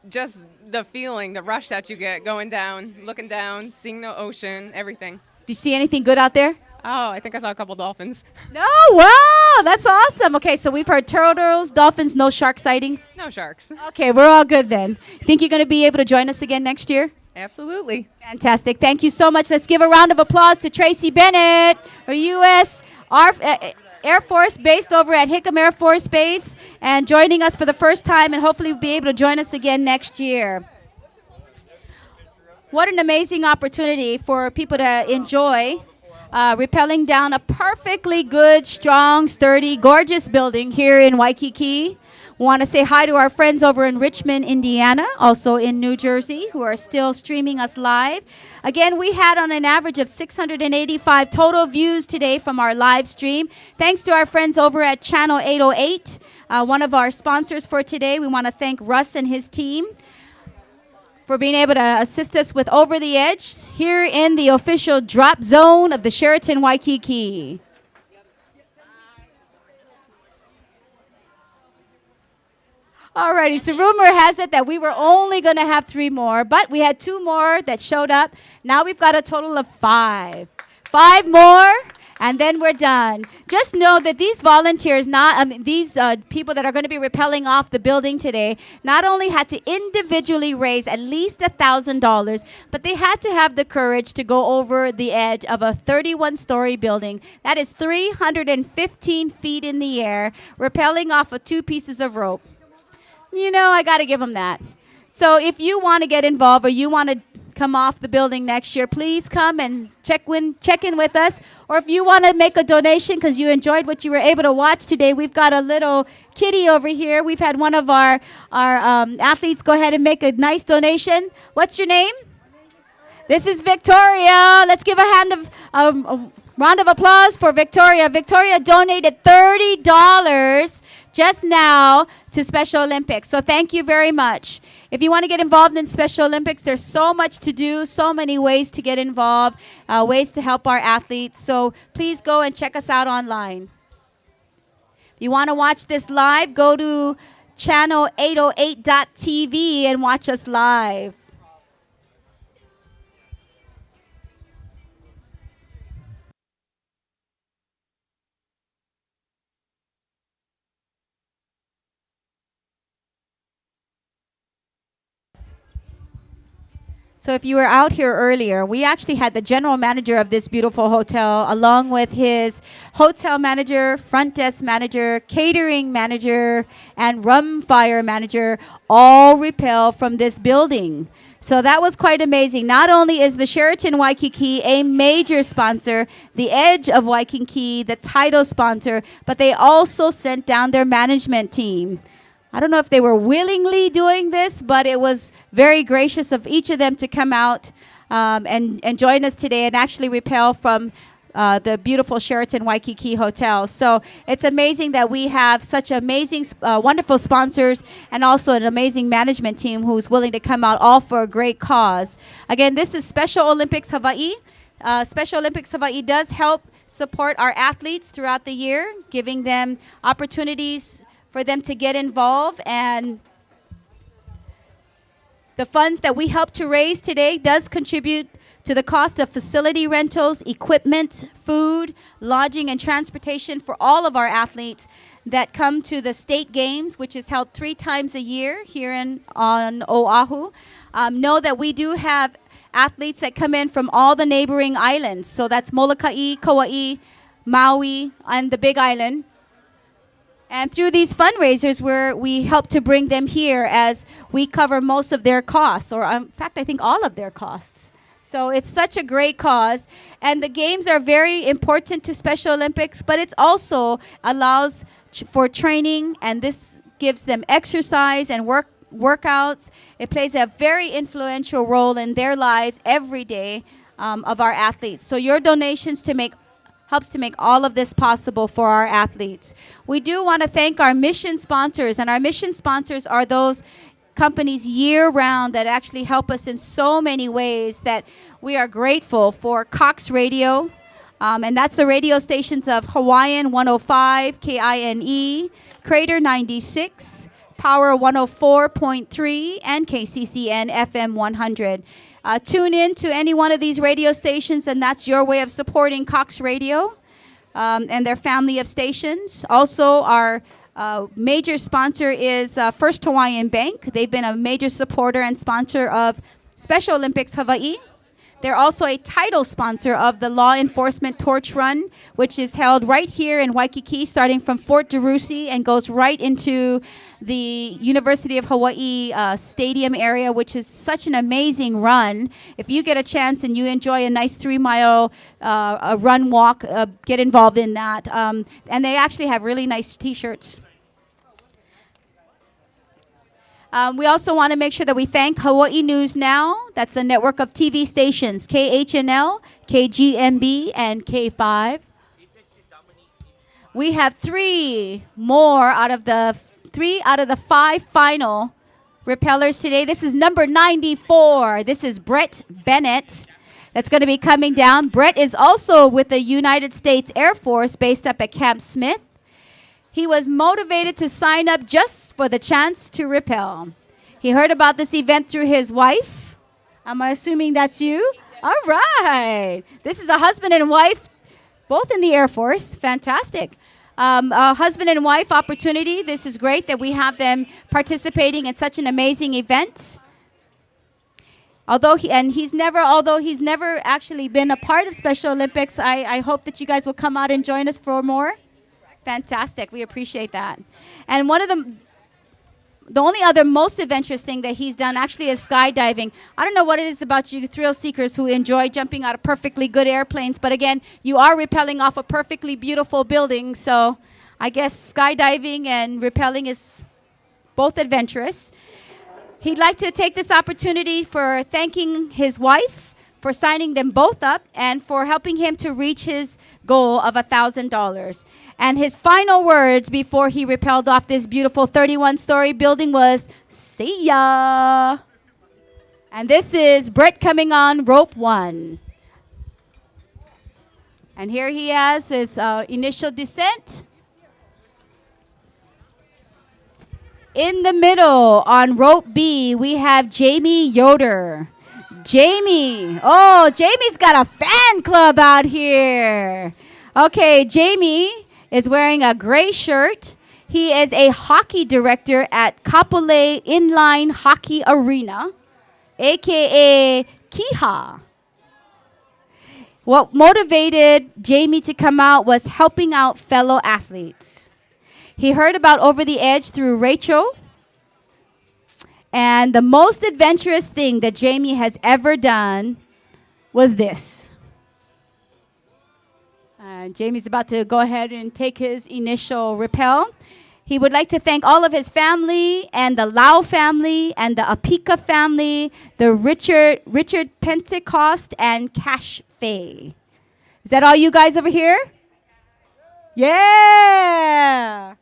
Just the feeling, the rush that you get going down, looking down, seeing the ocean, everything. Did you see anything good out there? Oh, I think I saw a couple dolphins. No, wow, that's awesome. Okay, so we've heard turtles, dolphins, no shark sightings. No sharks. Okay, we're all good then. Think you're going to be able to join us again next year? Absolutely. Fantastic. Thank you so much. Let's give a round of applause to Tracy Bennett, our U.S. Air Force based over at Hickam Air Force Base and joining us for the first time, and hopefully will be able to join us again next year. What an amazing opportunity for people to enjoy rappelling down a perfectly good, strong, sturdy, gorgeous building here in Waikiki. We want to say hi to our friends over in Richmond, Indiana, also in New Jersey, who are still streaming us live. Again, we had on an average of 685 total views today from our live stream. Thanks to our friends over at Channel 808, one of our sponsors for today. We want to thank Russ and his team for being able to assist us with Over the Edge here in the official drop zone of the Sheraton Waikiki. Alrighty, so rumor has it that we were only going to have 3 more, but we had 2 more that showed up. Now we've got a total of 5. 5 more, and then we're done. Just know that these volunteers, these people that are going to be rappelling off the building today, not only had to individually raise at least $1,000, but they had to have the courage to go over the edge of a 31-story building. That is 315 feet in the air, rappelling off of 2 pieces of rope. You know, I got to give them that. So if you want to get involved or you want to come off the building next year, please come and check in with us. Or if you want to make a donation because you enjoyed what you were able to watch today, we've got a little kitty over here. We've had one of our athletes go ahead and make a nice donation. What's your name? This is Victoria. Let's give a round of applause for Victoria. Victoria donated $30 just now to Special Olympics. So thank you very much. If you want to get involved in Special Olympics, there's so much to do, so many ways to get involved, ways to help our athletes. So please go and check us out online. If you want to watch this live, go to channel808.tv and watch us live. So if you were out here earlier, we actually had the general manager of this beautiful hotel along with his hotel manager, front desk manager, catering manager, and rum fire manager all rappel from this building. So that was quite amazing. Not only is the Sheraton Waikiki a major sponsor, the Edge of Waikiki, the title sponsor, but they also sent down their management team. I don't know if they were willingly doing this, but it was very gracious of each of them to come out and join us today and actually rappel from the beautiful Sheraton Waikiki Hotel. So it's amazing that we have such amazing, wonderful sponsors and also an amazing management team who's willing to come out all for a great cause. Again, this is Special Olympics Hawaii. Special Olympics Hawaii does help support our athletes throughout the year, giving them opportunities for them to get involved, and the funds that we help to raise today does contribute to the cost of facility rentals, equipment, food, lodging, and transportation for all of our athletes that come to the state games, which is held 3 times a year here on Oahu. Know that we do have athletes that come in from all the neighboring islands. So that's Molokai, Kauai, Maui, and the Big Island. And through these fundraisers, we help to bring them here as we cover most of their costs, or in fact, I think all of their costs. So it's such a great cause. And the games are very important to Special Olympics, but it also allows for training, and this gives them exercise and workouts. It plays a very influential role in their lives every day of our athletes. So your donations helps to make all of this possible for our athletes. We do want to thank our mission sponsors, and our mission sponsors are those companies year-round that actually help us in so many ways that we are grateful for. Cox Radio, and that's the radio stations of Hawaiian 105, KINE, Crater 96, Power 104.3, and KCCN FM 100. Tune in to any one of these radio stations, and that's your way of supporting Cox Radio and their family of stations. Also, our major sponsor is First Hawaiian Bank. They've been a major supporter and sponsor of Special Olympics Hawaii. They're also a title sponsor of the Law Enforcement Torch Run, which is held right here in Waikiki, starting from Fort DeRussy and goes right into the University of Hawaii stadium area, which is such an amazing run. If you get a chance and you enjoy a nice 3-mile run walk, get involved in that. And they actually have really nice T-shirts. We also want to make sure that we thank Hawaii News Now. That's the network of TV stations, KHNL, KGMB, and K5. We have three out of the 5 final repellers today. This is number 94. This is Brett Bennett. That's going to be coming down. Brett is also with the United States Air Force based up at Camp Smith. He was motivated to sign up just for the chance to rappel. He heard about this event through his wife. Am I assuming that's you? All right. This is a husband and wife, both in the Air Force. Fantastic. A husband and wife opportunity. This is great that we have them participating in such an amazing event. Although he's never actually been a part of Special Olympics, I hope that you guys will come out and join us for more. Fantastic. We appreciate that. And one of the only other most adventurous thing that he's done actually is skydiving. I don't know what it is about you thrill seekers who enjoy jumping out of perfectly good airplanes, but again, you are rappelling off a perfectly beautiful building, so I guess skydiving and rappelling is both adventurous. He'd like to take this opportunity for thanking his wife for signing them both up and for helping him to reach his goal of $1,000. And his final words before he rappelled off this beautiful 31-story building was, "See ya." And this is Brett coming on rope 1. And here he has his initial descent. In the middle on rope B, we have Jamie Yoder. Jamie's got a fan club out here. Okay, Jamie is wearing a gray shirt. He is a hockey director at Kapolei Inline Hockey Arena, a.k.a. Kiha. What motivated Jamie to come out was helping out fellow athletes. He heard about Over the Edge through Rachel. And the most adventurous thing that Jamie has ever done was this. Jamie's about to go ahead and take his initial rappel. He would like to thank all of his family and the Lau family and the Apika family, the Richard Pentecost and Cash Fay. Is that all you guys over here? Yeah!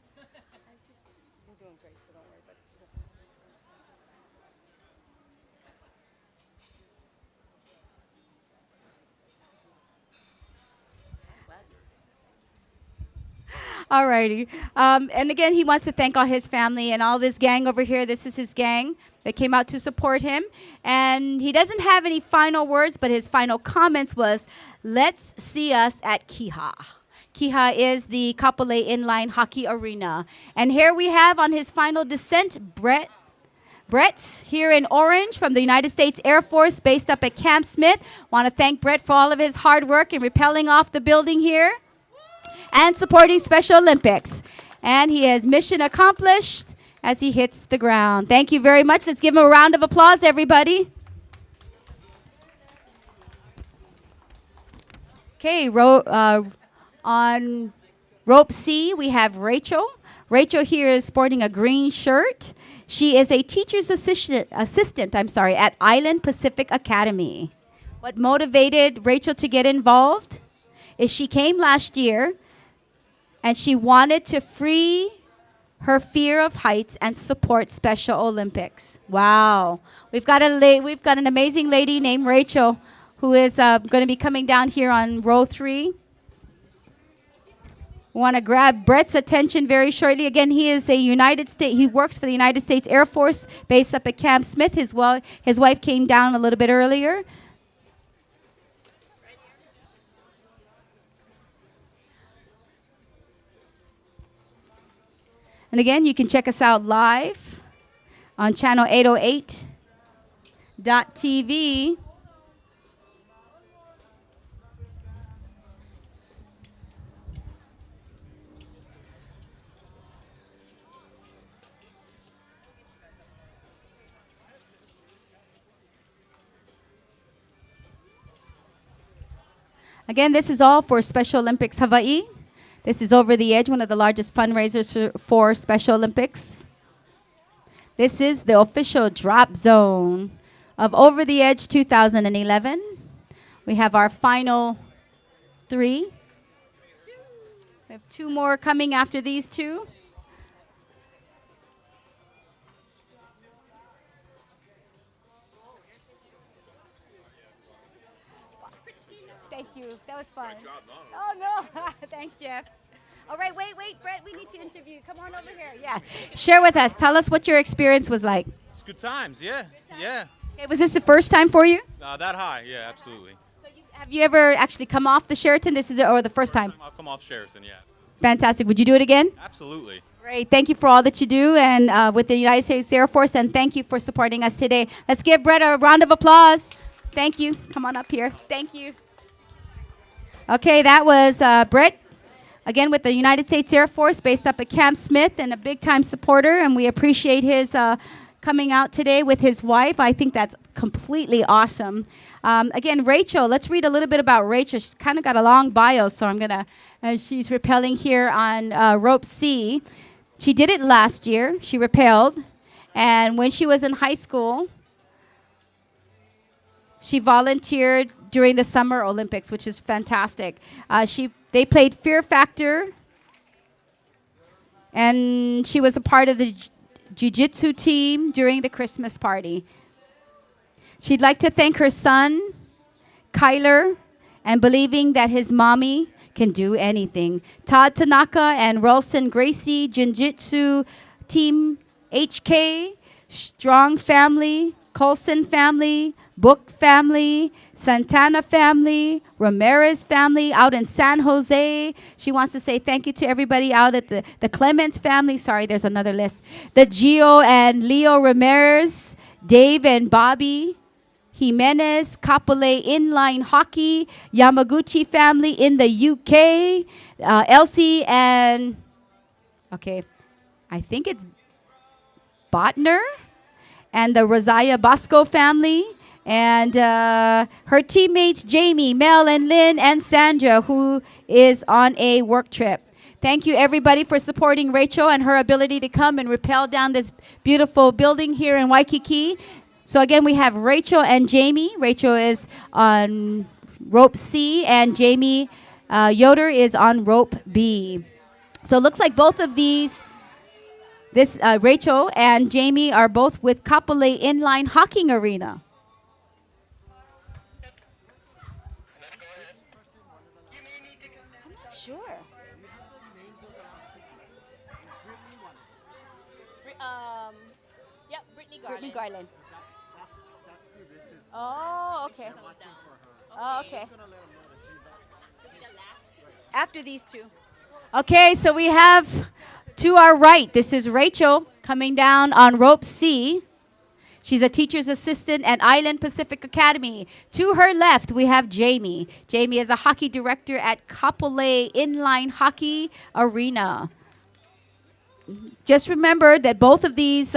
Alrighty. And again, he wants to thank all his family and all this gang over here. This is his gang that came out to support him. And he doesn't have any final words, but his final comments was, "Let's see us at Kiha." Kiha is the Kapolei Inline Hockey Arena. And here we have on his final descent, Brett here in orange from the United States Air Force based up at Camp Smith. Want to thank Brett for all of his hard work in rappelling off the building here. and supporting Special Olympics. And he has mission accomplished as he hits the ground. Thank you very much. Let's give him a round of applause, everybody. Okay, on rope C, we have Rachel. Rachel here is sporting a green shirt. She is a teacher's assistant at Island Pacific Academy. What motivated Rachel to get involved is she came last year and she wanted to free her fear of heights and support Special Olympics. Wow. We've got an amazing lady named Rachel who is going to be coming down here on row 3. We want to grab Brett's attention very shortly. Again, he is he works for the United States Air Force based up at Camp Smith. His wife came down a little bit earlier. And again, you can check us out live on channel 808.tv. Again, this is all for Special Olympics Hawaii. This is Over the Edge, one of the largest fundraisers for Special Olympics. This is the official drop zone of Over the Edge 2011. We have our final 3. We have 2 more coming after these 2. Thank you. That was fun. Great job, oh, no. Thanks, Jeff. All right, wait, Brett, we need to interview. Come on over here. Yeah. Share with us. Tell us what your experience was like. It's good times, yeah. Yeah. Okay, was this the first time for you? That high, yeah, absolutely. So have you ever actually come off the Sheraton? This is or the first time? I've come off Sheraton, yeah. Fantastic. Would you do it again? Absolutely. Great. Thank you for all that you do and with the United States Air Force, and thank you for supporting us today. Let's give Brett a round of applause. Thank you. Come on up here. Thank you. Okay, that was Brett, again with the United States Air Force based up at Camp Smith, and a big-time supporter, and we appreciate his coming out today with his wife. I think that's completely awesome. Again, Rachel, let's read a little bit about Rachel. She's kind of got a long bio, so I'm going to, she's rappelling here on rope C. She did it last year. She rappelled, and when she was in high school, she volunteered during the Summer Olympics, which is fantastic. They played Fear Factor, and she was a part of the jiu-jitsu team during the Christmas party. She'd like to thank her son, Kyler, and believing that his mommy can do anything. Todd Tanaka and Rolson Gracie, Jiu-Jitsu Team HK, Strong Family, Colson Family, Book Family, Santana Family, Ramirez Family out in San Jose. She wants to say thank you to everybody out at the Clements family. Sorry, there's another list. The Gio and Leo Ramirez, Dave and Bobby Jimenez, Kapolei Inline Hockey, Yamaguchi family in the UK, Elsie and, okay, I think it's Botner, and the Rosalia Bosco family, and her teammates Jamie, Mel, and Lynn, and Sandra, who is on a work trip. Thank you, everybody, for supporting Rachel and her ability to come and rappel down this beautiful building here in Waikiki. So again, we have Rachel and Jamie. Rachel is on rope C, and Jamie Yoder is on rope B. So it looks like both of these, Rachel and Jamie are both with Kapolei Inline Hockey Arena. I'm not sure. Yep, Brittany Brittany Garland. Oh, okay. Oh, okay. After these two. Okay, so we have to our right, this is Rachel coming down on rope C. She's a teacher's assistant at Island Pacific Academy. To her left, we have Jamie. Jamie is a hockey director at Kapolei Inline Hockey Arena. Just remember that both of these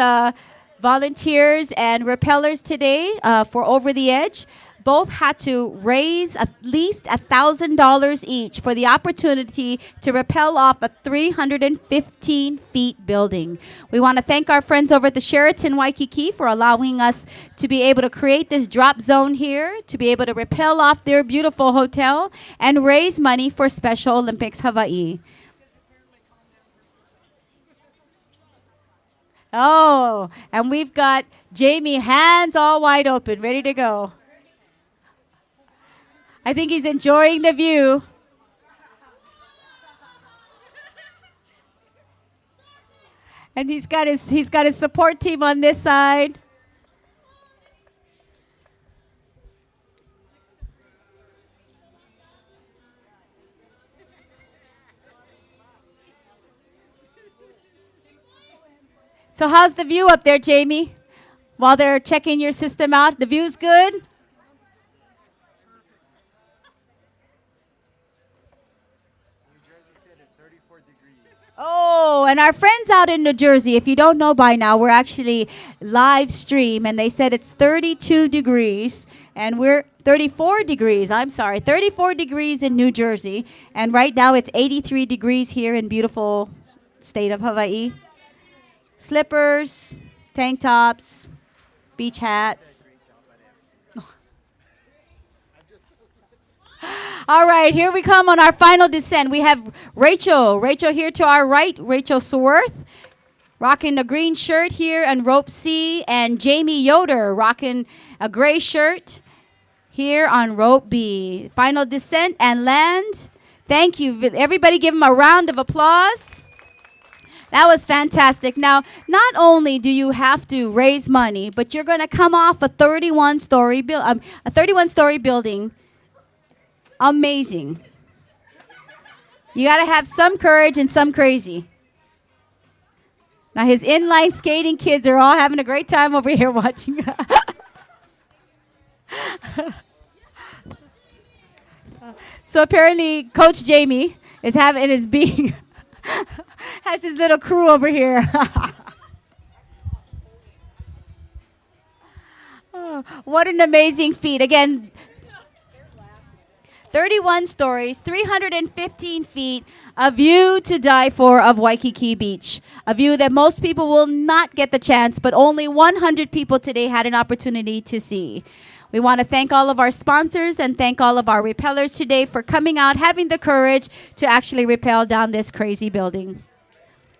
volunteers and repellers today for Over the Edge both had to raise at least $1,000 each for the opportunity to rappel off a 315 feet building. We want to thank our friends over at the Sheraton Waikiki for allowing us to be able to create this drop zone here, to be able to rappel off their beautiful hotel and raise money for Special Olympics Hawaii. Oh, and we've got Jamie, hands all wide open, ready to go. I think he's enjoying the view. And he's got his support team on this side. So how's the view up there, Jamie? While they're checking your system out, the view's good? Oh, and our friends out in New Jersey, if you don't know by now, we're actually live stream, and they said it's 32 degrees, and we're 34 degrees, 34 degrees in New Jersey, and right now it's 83 degrees here in beautiful state of Hawaii. Slippers, tank tops, beach hats. All right, here we come on our final descent. We have Rachel here to our right, Rachel Swarth, rocking a green shirt here and rope C, and Jamie Yoder rocking a gray shirt here on rope B. Final descent and land. Thank you. Everybody give them a round of applause. That was fantastic. Now, not only do you have to raise money, but you're going to come off a 31-story building. Amazing. You got to have some courage and some crazy. Now, his inline skating kids are all having a great time over here watching. So apparently, Coach Jamie is has his little crew over here. Oh, what an amazing feat. Again, 31 stories, 315 feet, a view to die for of Waikiki Beach. A view that most people will not get the chance, but only 100 people today had an opportunity to see. We want to thank all of our sponsors and thank all of our rappellers today for coming out, having the courage to actually rappel down this crazy building.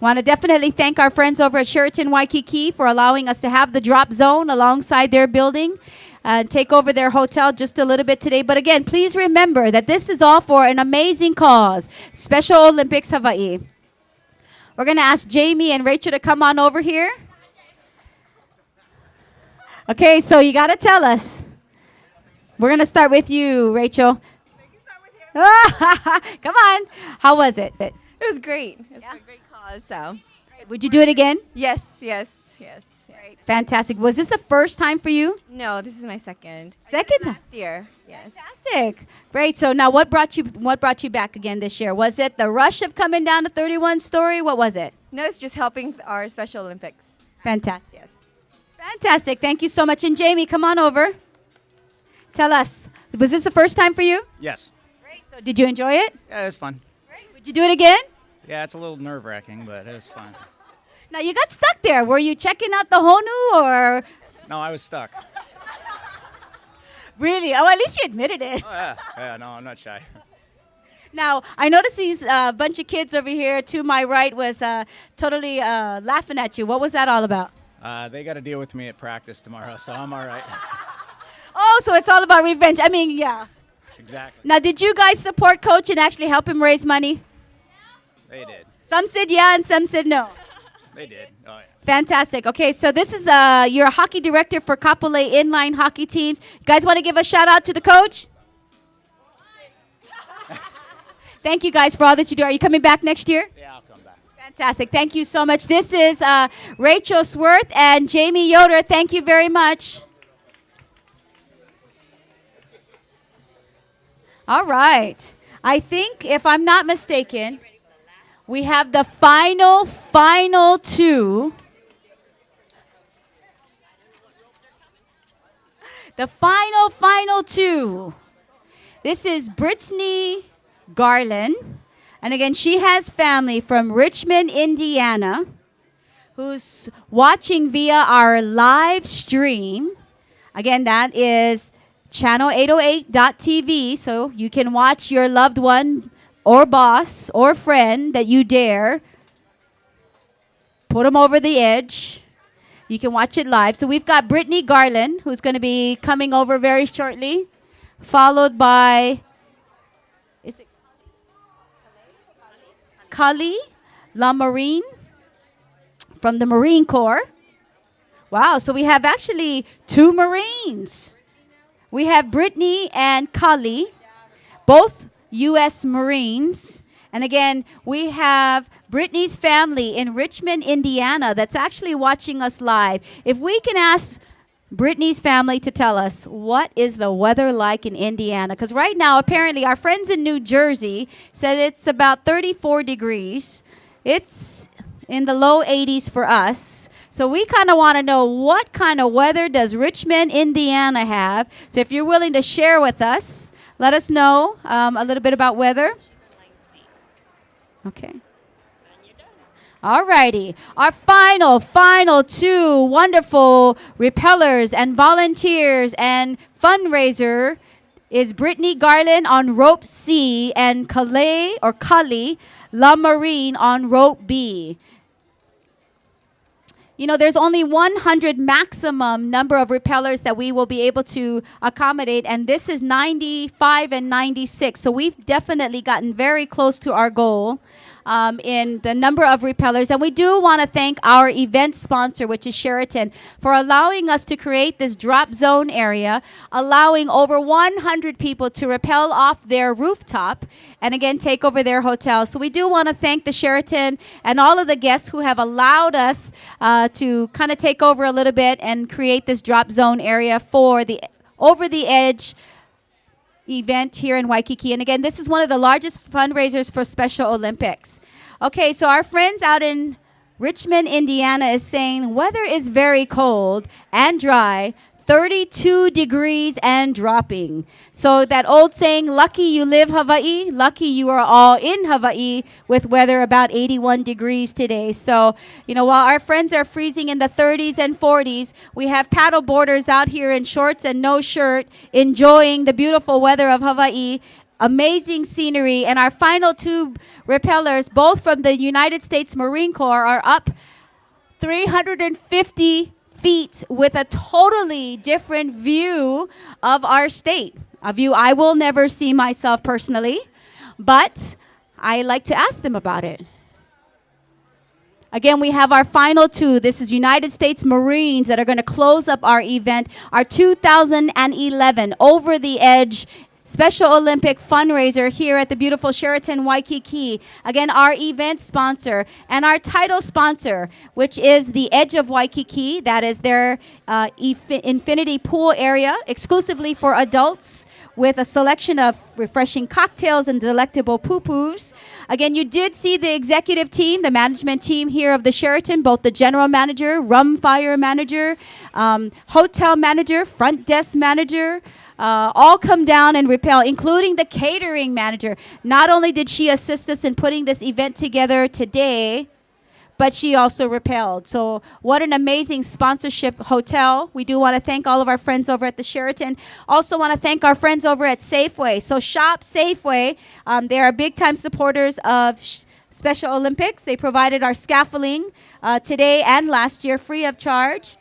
Want to definitely thank our friends over at Sheraton Waikiki for allowing us to have the drop zone alongside their building. Take over their hotel just a little bit today. But again, please remember that this is all for an amazing cause, Special Olympics Hawaii. We're going to ask Jamie and Rachel to come on over here. Okay, so you got to tell us. We're going to start with you, Rachel. Come on. How was it? It was great. It was a great cause. So, would you do it again? yes. Fantastic. Was this the first time for you? No, this is my second. Second time. Last year. Yes. Fantastic. Great. So now what brought you back again this year? Was it the rush of coming down to 31 story? What was it? No, it's just helping our Special Olympics. Fantastic. Yes. Fantastic. Thank you so much. And Jamie, come on over. Tell us, was this the first time for you? Yes. Great. So did you enjoy it? Yeah, it was fun. Great. Would you do it again? Yeah, it's a little nerve-wracking, but it was fun. Now you got stuck there. Were you checking out the Honu or? No, I was stuck. Really? Oh, at least you admitted it. Oh, yeah. Yeah, no, I'm not shy. Now, I noticed these bunch of kids over here to my right was totally laughing at you. What was that all about? They got to deal with me at practice tomorrow, so I'm all right. Oh, so it's all about revenge. I mean, yeah. Exactly. Now, did you guys support Coach and actually help him raise money? They did. Some said yeah and some said no. They did. Oh, yeah. Fantastic. Okay, so this is you're a hockey director for Kapolei Inline Hockey Teams. You guys want to give a shout out to the coach? Thank you guys for all that you do. Are you coming back next year? Yeah, I'll come back. Fantastic. Thank you so much. This is Rachel Sworth and Jamie Yoder. Thank you very much. All right. I think, if I'm not mistaken, we have the final two. The final two. This is Brittany Garland. And again, she has family from Richmond, Indiana, who's watching via our live stream. Again, that is channel808.tv, so you can watch your loved one or boss or friend that you dare. Put them over the edge. You can watch it live. So we've got Brittany Garland, who's going to be coming over very shortly, followed by Kali LaMarine from the Marine Corps. Wow, so we have actually two Marines. We have Brittany and Kali, both U.S. Marines. And again, we have Brittany's family in Richmond, Indiana, that's actually watching us live. If we can ask Brittany's family to tell us, what is the weather like in Indiana? Because right now, apparently, our friends in New Jersey said it's about 34 degrees. It's in the low 80s for us. So we kind of want to know, what kind of weather does Richmond, Indiana have? So if you're willing to share with us, let us know a little bit about weather. Okay. All righty. Our final two wonderful repellers and volunteers and fundraiser is Brittany Garland on rope C and Kali LaMarine on rope B. You know, there's only 100 maximum number of repellers that we will be able to accommodate, and this is 95 and 96. So we've definitely gotten very close to our goal in the number of repellers. And we do want to thank our event sponsor, which is Sheraton, for allowing us to create this drop zone area, allowing over 100 people to rappel off their rooftop and again take over their hotel. So we do want to thank the Sheraton and all of the guests who have allowed us to kind of take over a little bit and create this drop zone area for the Over the Edge event here in Waikiki. And again, this is one of the largest fundraisers for Special Olympics. Okay, so our friends out in Richmond, Indiana is saying weather is very cold and dry, 32 degrees and dropping. So that old saying, lucky you live Hawaii, lucky you are all in Hawaii, with weather about 81 degrees today. So, you know, while our friends are freezing in the 30s and 40s, we have paddle boarders out here in shorts and no shirt, enjoying the beautiful weather of Hawaii. Amazing scenery. And our final two rappellers, both from the United States Marine Corps, are up 350 feet with a totally different view of our state. A view I will never see myself personally, but I like to ask them about it. Again, we have our final two. This is United States Marines that are going to close up our event, our 2011 Over the Edge Special Olympic fundraiser here at the beautiful Sheraton Waikiki. Again, our event sponsor and our title sponsor, which is the Edge of Waikiki. That is their infinity pool area exclusively for adults, with a selection of refreshing cocktails and delectable poo-poos. Again, you did see the executive team, the management team here of the Sheraton, both the general manager, rum fire manager, hotel manager, front desk manager, all come down and rappel, including the catering manager. Not only did she assist us in putting this event together today, but she also rappelled. So what an amazing sponsorship hotel. We do want to thank all of our friends over at the Sheraton. Also want to thank our friends over at Safeway. So shop Safeway. They are big-time supporters of Special Olympics. They provided our scaffolding today and last year free of charge.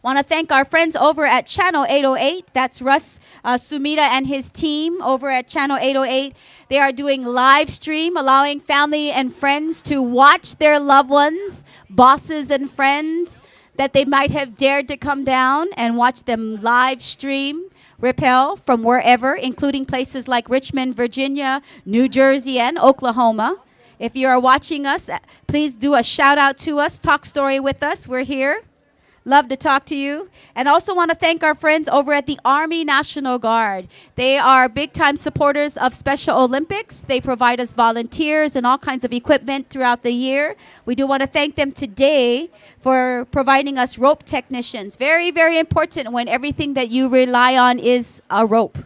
Want to thank our friends over at Channel 808. That's Russ Sumida and his team over at Channel 808. They are doing live stream, allowing family and friends to watch their loved ones, bosses and friends that they might have dared to come down and watch them live stream rappel from wherever, including places like Richmond, Virginia, New Jersey, and Oklahoma. If you are watching us, please do a shout out to us. Talk story with us. We're here. Love to talk to you. And also want to thank our friends over at the Army National Guard. They are big-time supporters of Special Olympics. They provide us volunteers and all kinds of equipment throughout the year. We do want to thank them today for providing us rope technicians. Very, very important when everything that you rely on is a rope.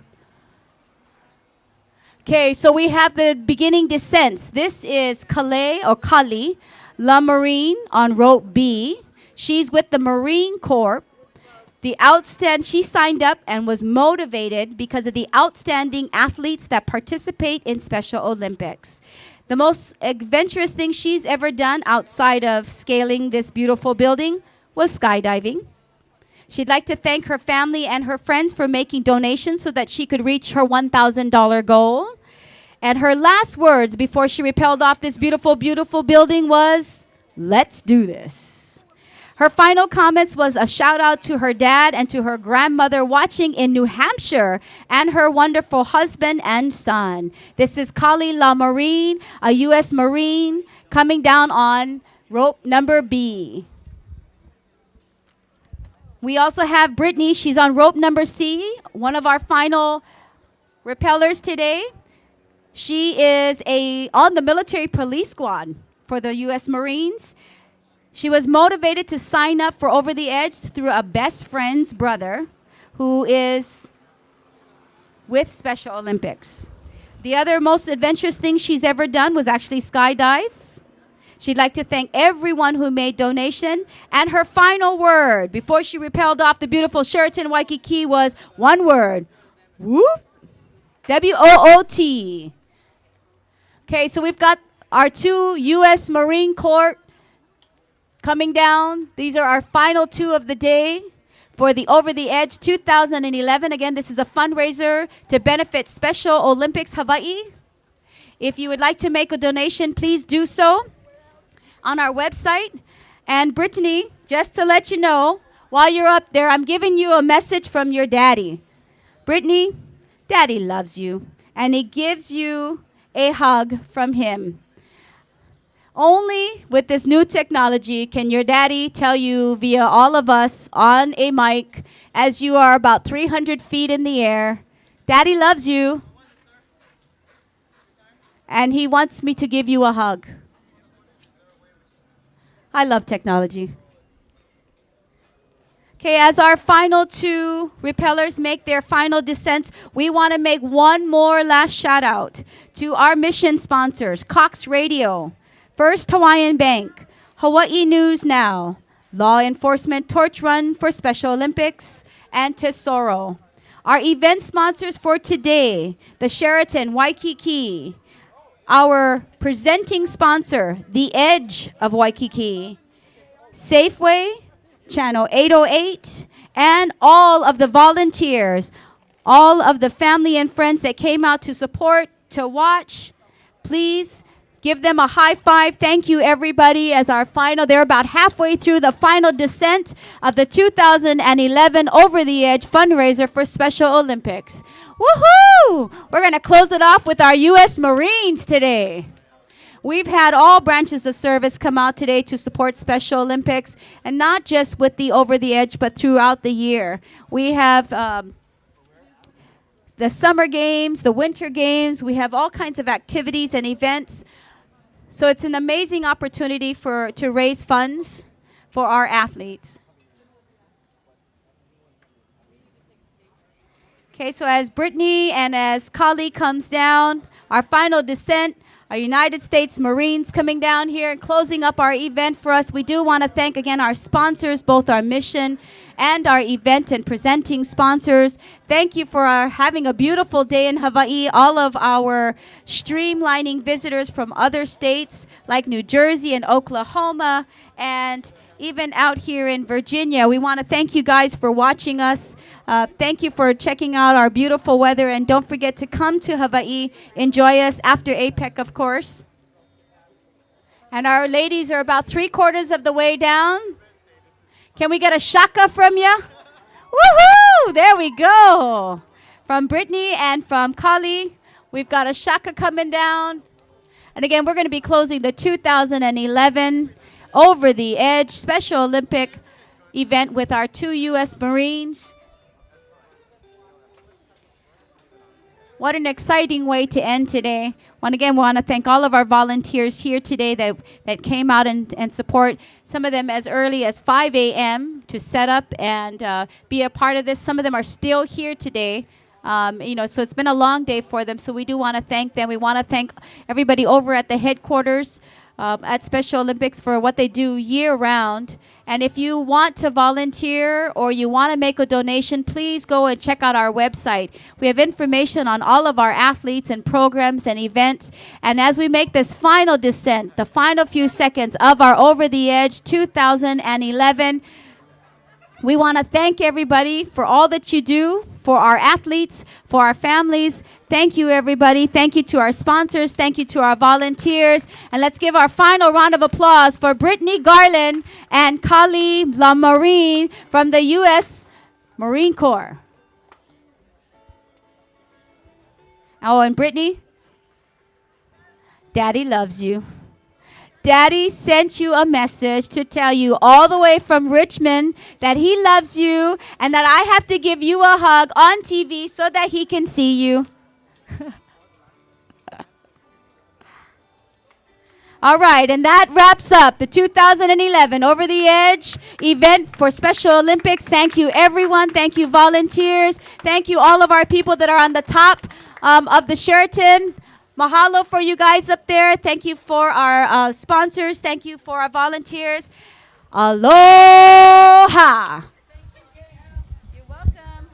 Okay, so we have the beginning descents. This is Kali La Marine on rope B. She's with the Marine Corps. She signed up and was motivated because of the outstanding athletes that participate in Special Olympics. The most adventurous thing she's ever done outside of scaling this beautiful building was skydiving. She'd like to thank her family and her friends for making donations so that she could reach her $1,000 goal. And her last words before she rappelled off this beautiful, beautiful building was, "Let's do this." Her final comments was a shout out to her dad and to her grandmother watching in New Hampshire and her wonderful husband and son. This is Kali La Marine, a U.S. Marine, coming down on rope number B. We also have Brittany. She's on rope number C, one of our final rappellers today. She is on the military police squad for the U.S. Marines. She was motivated to sign up for Over the Edge through a best friend's brother who is with Special Olympics. The other most adventurous thing she's ever done was actually skydive. She'd like to thank everyone who made donation. And her final word before she rappelled off the beautiful Sheraton Waikiki was one word, whoop, W-O-O-T. Okay, so we've got our two U.S. Marine Corps coming down. These are our final two of the day for the Over the Edge 2011. Again, this is a fundraiser to benefit Special Olympics Hawaii. If you would like to make a donation, please do so on our website. And Brittany, just to let you know, while you're up there, I'm giving you a message from your daddy. Brittany, Daddy loves you, and he gives you a hug from him. Only with this new technology can your daddy tell you via all of us on a mic as you are about 300 feet in the air, Daddy loves you, and he wants me to give you a hug. I love technology. Okay, as our final two rappellers make their final descents, we want to make one more last shout out to our mission sponsors, Cox Radio, First Hawaiian Bank, Hawaii News Now, Law Enforcement Torch Run for Special Olympics, and Tesoro. Our event sponsors for today, the Sheraton Waikiki, our presenting sponsor, The Edge of Waikiki, Safeway, Channel 808, and all of the volunteers, all of the family and friends that came out to support, to watch. Please give them a high five. Thank you, everybody, as our final. They're about halfway through the final descent of the 2011 Over the Edge fundraiser for Special Olympics. Woohoo! We're going to close it off with our U.S. Marines today. We've had all branches of service come out today to support Special Olympics, and not just with the Over the Edge, but throughout the year. We have the summer games, the winter games. We have all kinds of activities and events. So it's an amazing opportunity to raise funds for our athletes. Okay, so as Brittany and as Kali comes down, our final descent, our United States Marines coming down here and closing up our event for us. We do want to thank again our sponsors, both our mission and our event and presenting sponsors. Thank you for having a beautiful day in Hawaii. All of our streamlining visitors from other states like New Jersey and Oklahoma, and even out here in Virginia. We want to thank you guys for watching us. Thank you for checking out our beautiful weather, and don't forget to come to Hawaii. Enjoy us after APEC, of course. And our ladies are about 3/4 of the way down. Can we get a shaka from you? Woohoo! There we go. From Brittany and from Kali, we've got a shaka coming down. And again, we're going to be closing the 2011 Over the Edge Special Olympic event with our 2 U.S. Marines. What an exciting way to end today. Once again, we want to thank all of our volunteers here today that came out and support, some of them as early as 5 a.m. to set up and be a part of this. Some of them are still here today. So it's been a long day for them, so we do want to thank them. We want to thank everybody over at the headquarters at Special Olympics for what they do year-round. And if you want to volunteer or you want to make a donation, please go and check out our website. We have information on all of our athletes and programs and events. And as we make this final descent, the final few seconds of our Over the Edge 2011, we want to thank everybody for all that you do, for our athletes, for our families. Thank you, everybody. Thank you to our sponsors. Thank you to our volunteers. And let's give our final round of applause for Brittany Garland and Kali Lamarine from the U.S. Marine Corps. Oh, and Brittany, Daddy loves you. Daddy sent you a message to tell you all the way from Richmond that he loves you and that I have to give you a hug on TV so that he can see you. All right, and that wraps up the 2011 Over the Edge event for Special Olympics. Thank you, everyone. Thank you, volunteers. Thank you, all of our people that are on the top of the Sheraton. Mahalo for you guys up there. Thank you for our sponsors. Thank you for our volunteers. Aloha. You're welcome.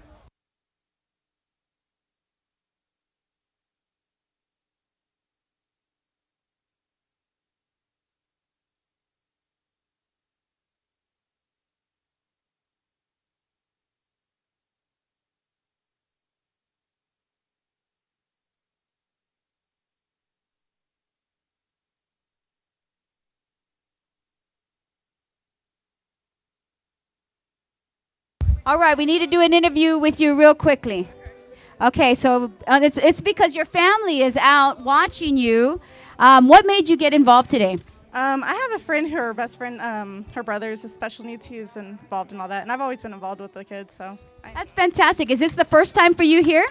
All right, we need to do an interview with you real quickly. Okay, so it's because your family is out watching you. What made you get involved today? I have a friend, her best friend, her brother's a special needs. He's involved in all that, and I've always been involved with the kids. So That's fantastic. Is this the first time for you here?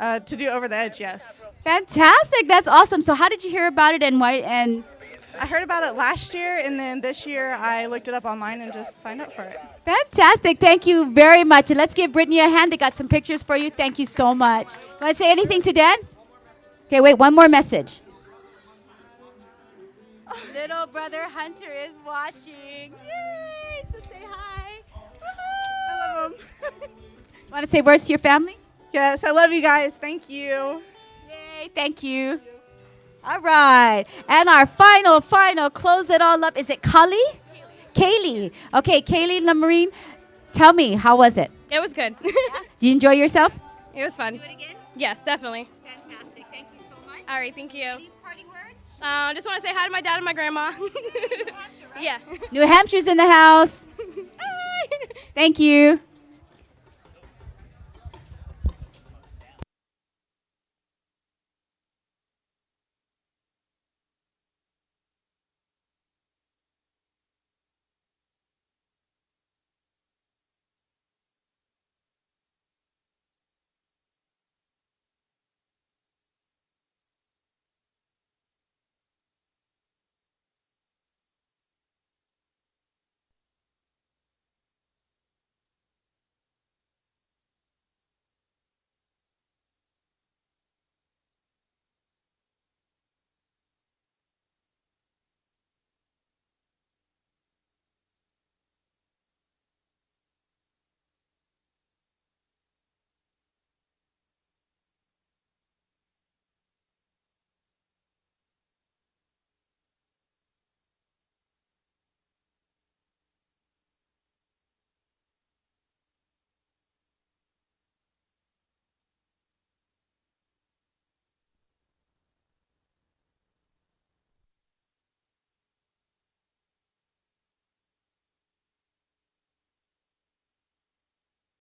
to do Over the Edge, yes. Fantastic. That's awesome. So how did you hear about it and why? And I heard about it last year, and then this year I looked it up online and just signed up for it. fantastic. Thank you very much. And let's give Brittany a hand. They got some pictures for you. Thank you so much. Want to say anything to Dad? Okay, wait. One more message. Little brother Hunter is watching. Yay! So say hi. I love them. Want to say words to your family? Yes, I love you guys. Thank you. Yay! Thank you. All right. And our final, close it all up. Is it Kali? Kaylee. Okay, Kaylee Lamarine, tell me, how was it? It was good. Did you enjoy yourself? It was fun. Do it again? Yes, definitely. Fantastic. Thank you so much. All right, thank you. Any parting words? Just want to say hi to my dad and my grandma. New Hampshire, right? Yeah. New Hampshire's in the house. Hi. Thank you.